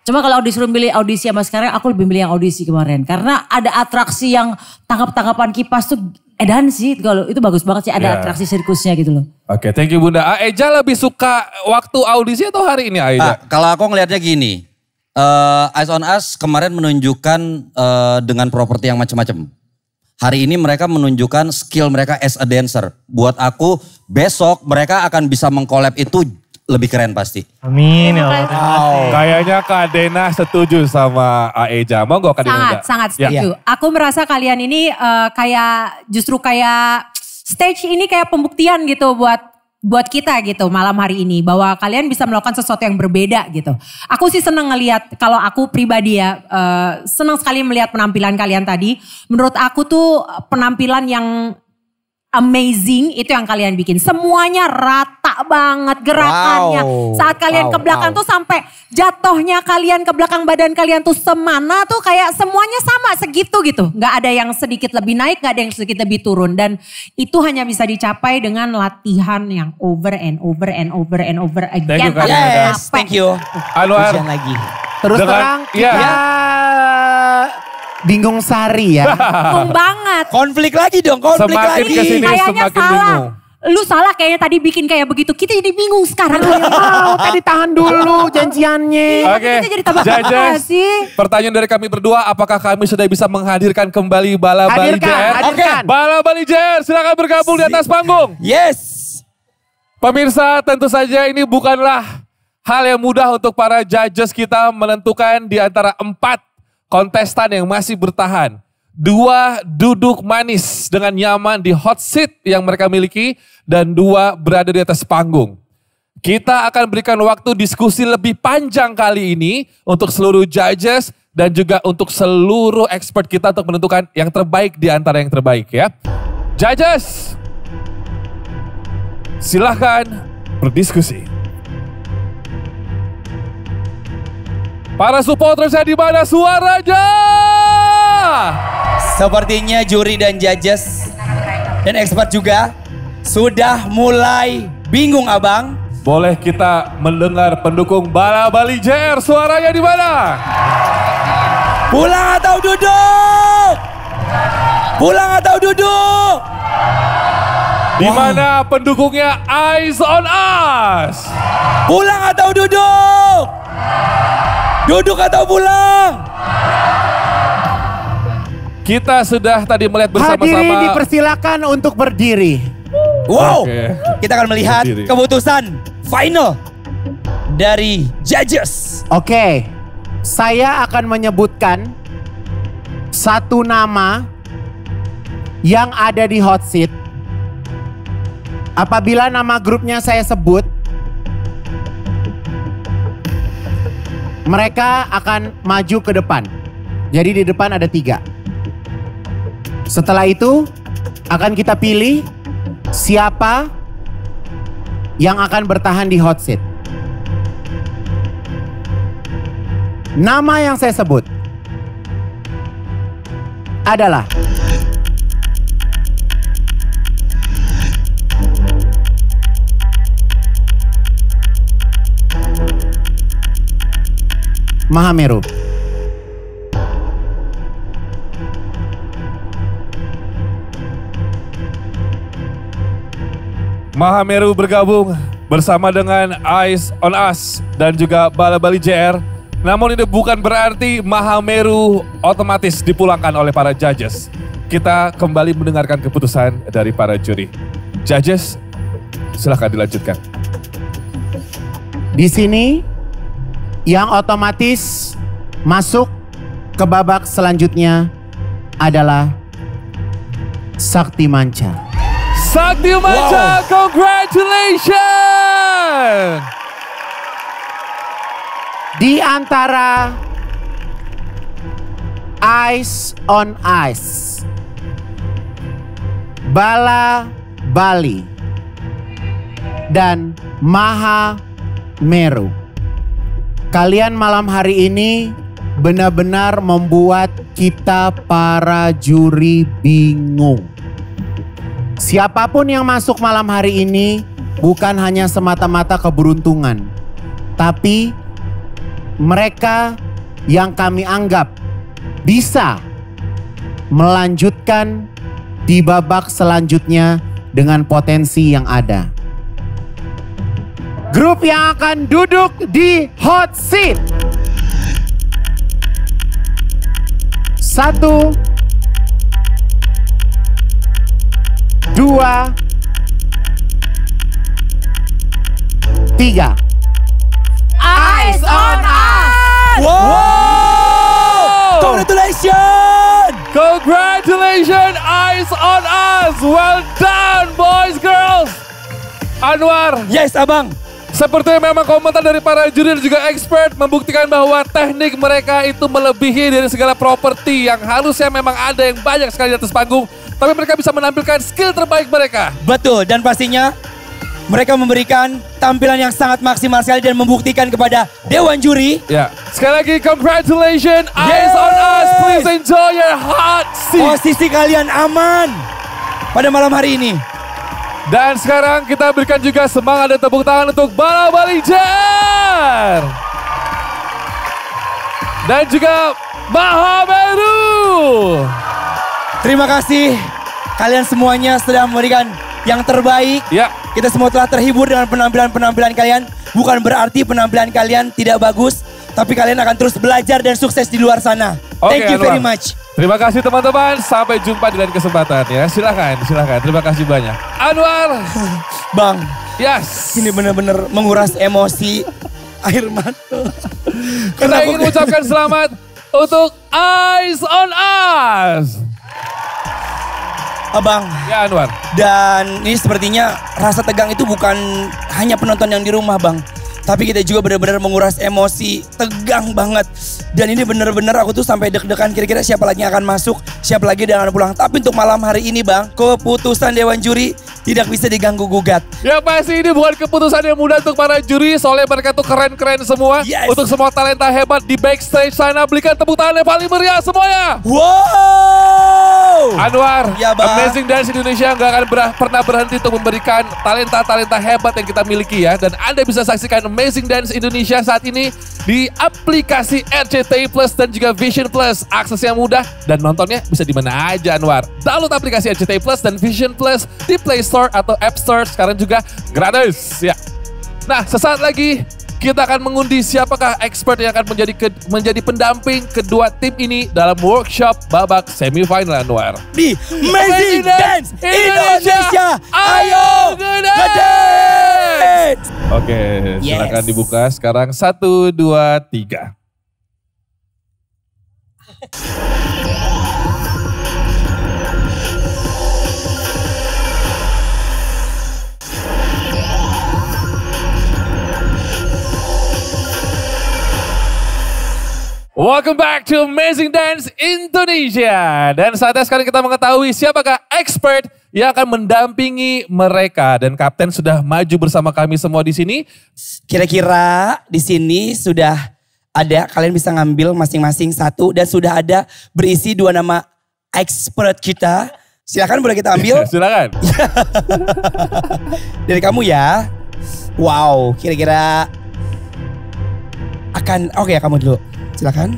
S4: Cuma kalau disuruh milih audisi sama sekarang, aku lebih milih yang audisi kemarin. Karena ada atraksi yang tangkap-tangkapan kipas tuh edan sih. Kalau itu bagus banget sih, ada atraksi sirkusnya gitu loh.
S1: Oke, thank you Bunda. Aeja lebih suka waktu audisi atau hari ini Aeja?
S17: Kalau aku ngelihatnya gini, Eyes on Us kemarin menunjukkan dengan properti yang macam-macam. Hari ini mereka menunjukkan skill mereka as a dancer. Buat aku besok mereka akan bisa mengkolab itu lebih keren pasti.
S1: Amin ya Allah. Kayaknya Kak Dena setuju sama Aeja. Mau gak Kak Dena?
S8: Sangat setuju. Aku merasa kalian ini justru kayak stage ini kayak pembuktian gitu buat kita gitu malam hari ini. Bahwa kalian bisa melakukan sesuatu yang berbeda gitu. Aku sih senang ngelihat, kalau aku pribadi ya senang sekali melihat penampilan kalian tadi. Menurut aku tuh penampilan yang amazing itu yang kalian bikin. Semuanya rata banget gerakannya. Saat kalian ke belakang tuh sampai jatuhnya kalian ke belakang badan kalian tuh semana tuh kayak semuanya sama segitu gitu. Gak ada yang sedikit lebih naik, gak ada yang sedikit lebih turun. Dan itu hanya bisa dicapai dengan latihan yang over and over and over and over again.
S2: Thank you.
S1: Anwar.
S2: Lagi.
S9: Terus terang kita bingung sari ya.
S8: Bingung banget.
S2: Konflik lagi dong, konflik
S1: semakin
S2: lagi.
S1: kesini
S8: Kayaknya
S1: semakin
S8: salah.
S1: bingung.
S8: Lu salah kayaknya tadi bikin kayak begitu. Kita jadi bingung sekarang.
S9: Tadi tahan dulu janjiannya.
S1: Oke,
S8: Kita jadi tambah
S1: Judges,
S8: sih.
S1: pertanyaan dari kami berdua, apakah kami sudah bisa menghadirkan kembali Bala Bali JR?
S9: Hadirkan.
S1: Bala Bali JR, silakan bergabung di atas panggung.
S2: Yes.
S1: Pemirsa, tentu saja ini bukanlah hal yang mudah untuk para judges kita menentukan di antara 4 kontestan yang masih bertahan. 2 duduk manis dengan nyaman di hot seat yang mereka miliki. Dan 2 berada di atas panggung. Kita akan berikan waktu diskusi lebih panjang kali ini untuk seluruh judges dan juga untuk seluruh expert kita untuk menentukan yang terbaik di antara yang terbaik ya. Judges, silahkan berdiskusi. Para supportersnya di mana suaranya?
S2: Sepertinya juri dan judges dan expert juga sudah mulai bingung abang.
S1: Boleh kita mendengar pendukung Bala Bali JR suaranya di mana?
S2: Pulang atau duduk? Pulang atau duduk?
S1: Di mana pendukungnya Eyes on Us?
S2: Pulang atau duduk? Duduk atau pulang?
S1: Kita sudah tadi melihat bersama-sama.
S9: Hadirin dipersilakan untuk berdiri.
S2: Wow, kita akan melihat keputusan final dari judges.
S9: Oke, saya akan menyebutkan satu nama yang ada di hot seat. Apabila nama grupnya saya sebut, mereka akan maju ke depan. Jadi di depan ada 3. Setelah itu akan kita pilih siapa yang akan bertahan di hot seat. Nama yang saya sebut adalah Mahameru.
S1: Mahameru bergabung bersama dengan Eyes on Us dan juga Bala Bali JR. Namun ini bukan berarti Mahameru otomatis dipulangkan oleh para judges. Kita kembali mendengarkan keputusan dari para juri. Judges, silakan dilanjutkan.
S9: Di sini yang otomatis masuk ke babak selanjutnya adalah Sakti Manca.
S1: Sakti Manca, congratulations!
S9: Di antara Eyes on Us, Bala Bali, dan Mahameru, kalian malam hari ini benar-benar membuat kita para juri bingung. Siapapun yang masuk malam hari ini bukan hanya semata-mata keberuntungan, tapi mereka yang kami anggap bisa melanjutkan di babak selanjutnya dengan potensi yang ada. Grup yang akan duduk di hot seat. 1, 2, 3.
S18: Eyes on Us!
S2: Wow! Congratulations!
S1: Congratulations, Eyes on Us! Well done, boys, girls! Anwar.
S2: Yes, abang.
S1: Seperti memang komentar dari para juri dan juga expert membuktikan bahwa teknik mereka itu melebihi dari segala properti yang harusnya memang ada yang banyak sekali di atas panggung. Tapi mereka bisa menampilkan skill terbaik mereka.
S2: Betul, dan pastinya mereka memberikan tampilan yang sangat maksimal sekali dan membuktikan kepada Dewan Juri.
S1: Ya, sekali lagi congratulations, Eyes on Us. Please enjoy your hot seat.
S2: Posisi kalian aman pada malam hari ini.
S1: Dan sekarang kita berikan juga semangat dan tepuk tangan untuk Bala Bali JR. Dan juga Mahameru.
S2: Terima kasih kalian semuanya sudah memberikan yang terbaik.
S1: Ya.
S2: Kita semua telah terhibur dengan penampilan-penampilan kalian. Bukan berarti penampilan kalian tidak bagus, tapi kalian akan terus belajar dan sukses di luar sana. Thank you very much.
S1: Terima kasih teman-teman. Sampai jumpa di lain kesempatan ya. Silakan. Terima kasih banyak. Anwar.
S2: Bang.
S1: Yes.
S2: Ini benar-benar menguras emosi. Air mata.
S1: Kita ingin mengucapkan selamat untuk Eyes on Us.
S2: Abang.
S1: Ya Anwar.
S2: Dan ini sepertinya rasa tegang itu bukan hanya penonton yang di rumah, Bang. Tapi kita juga benar-benar menguras emosi, tegang banget. Dan ini benar-benar aku tuh sampai deg-degan kira-kira siapa lagi yang akan masuk, siapa lagi yang akan pulang. Tapi untuk malam hari ini Bang, keputusan Dewan Juri tidak bisa diganggu-gugat.
S1: Ya pasti ini bukan keputusan yang mudah untuk para juri, soalnya mereka tuh keren-keren semua.
S2: Yes.
S1: Untuk semua talenta hebat di backstage sana, berikan tepuk tangan yang paling meriah semuanya.
S2: Wow!
S1: Anwar,
S2: ya, Bang.
S1: Amazing Dance Indonesia nggak akan pernah berhenti untuk memberikan talenta-talenta hebat yang kita miliki ya. Dan Anda bisa saksikan Amazing Dance Indonesia saat ini di aplikasi RCTI Plus dan juga Vision Plus. Aksesnya mudah dan nontonnya bisa di mana aja Anwar. Download aplikasi RCTI Plus dan Vision Plus di Play Store atau App Store, sekarang juga gratis ya. Nah, sesaat lagi kita akan mengundi siapakah expert yang akan menjadi pendamping kedua tim ini dalam workshop babak semifinal Anwar.
S2: Di Amazing Dance Indonesia, ayo ngedance!
S1: Oke, silakan dibuka sekarang 1, 2, 3. Welcome back to Amazing Dance Indonesia. Dan saatnya sekarang kita mengetahui siapakah expert yang akan mendampingi mereka. Dan Kapten sudah maju bersama kami semua di sini.
S2: Kira-kira di sini sudah ada, kalian bisa ngambil masing-masing satu. Dan sudah ada berisi 2 nama expert kita. Silakan boleh kita ambil.
S1: Silakan.
S2: Dari kamu ya. Wow, kira-kira akan, oke ya kamu dulu. Silakan.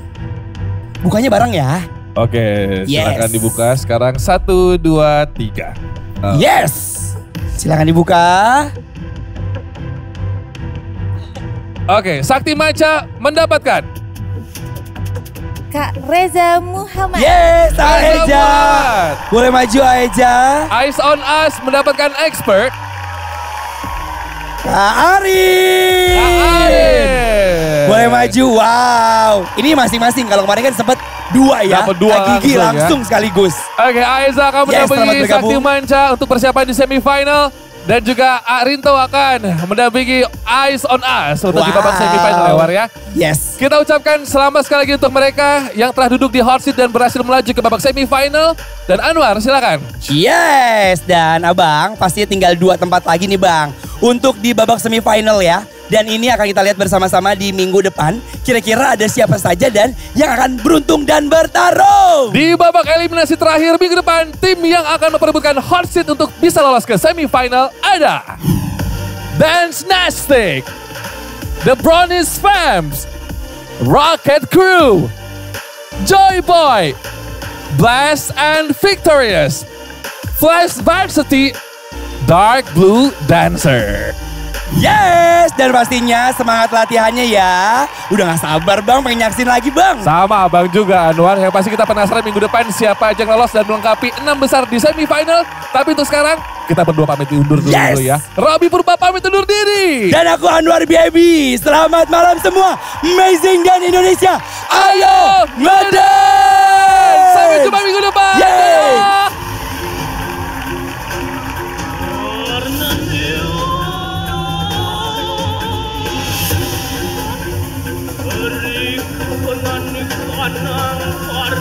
S2: Bukanya bareng ya.
S1: Oke, silakan
S2: Yes.
S1: dibuka sekarang 1, 2, 3.
S2: Yes. Silakan dibuka.
S1: Oke, Sakti Manca mendapatkan
S5: Kak Reza Muhammad.
S2: Yes,
S1: Reza
S2: Aeja.
S1: Muhammad.
S2: Boleh maju Aeja.
S1: Eyes on Us mendapatkan expert.
S2: Kak Arin. Boleh maju. Wow. Ini masing-masing. Kalau kemarin kan sempat 2 ya.
S1: Dapat 2
S2: Kak Gigi langsung sekaligus.
S1: Oke, Aiza akan
S2: Yes, selamat
S1: mendampingi
S2: bergabung.
S1: Sakti Manca untuk persiapan di semifinal. Dan juga Arinto akan mendampingi Eyes on Us untuk di babak semifinal ya War ya.
S2: Yes.
S1: Kita ucapkan selamat sekali lagi untuk mereka yang telah duduk di hot seat dan berhasil melaju ke babak semifinal. Dan Anwar silakan.
S2: Yes, dan Abang pasti tinggal 2 tempat lagi nih Bang. Untuk di babak semifinal ya. Dan ini akan kita lihat bersama-sama di minggu depan. Kira-kira ada siapa saja dan yang akan beruntung dan bertarung.
S1: Di babak eliminasi terakhir minggu depan, tim yang akan memperebutkan hot seat untuk bisa lolos ke semifinal ada Dance Nastic, The Brownies Fams, Rocket Crew, Joy Boy, Blast and Victorious, Flash Varsity, Dark Blue Dancer.
S2: Yes, dan pastinya semangat latihannya ya. Udah gak sabar Bang, pengen nyaksin lagi Bang.
S1: Sama Abang juga Anwar, yang pasti kita penasaran minggu depan siapa aja yang lolos dan melengkapi 6 besar di semifinal. Tapi untuk sekarang, kita berdua pamit undur dulu ya. Robby Purba pamit undur diri.
S2: Dan aku Anwar BIB. Selamat malam semua. Amazing dan Indonesia. Ayo ngedance.
S1: Sampai jumpa minggu depan.
S2: Yeay.
S18: Kanang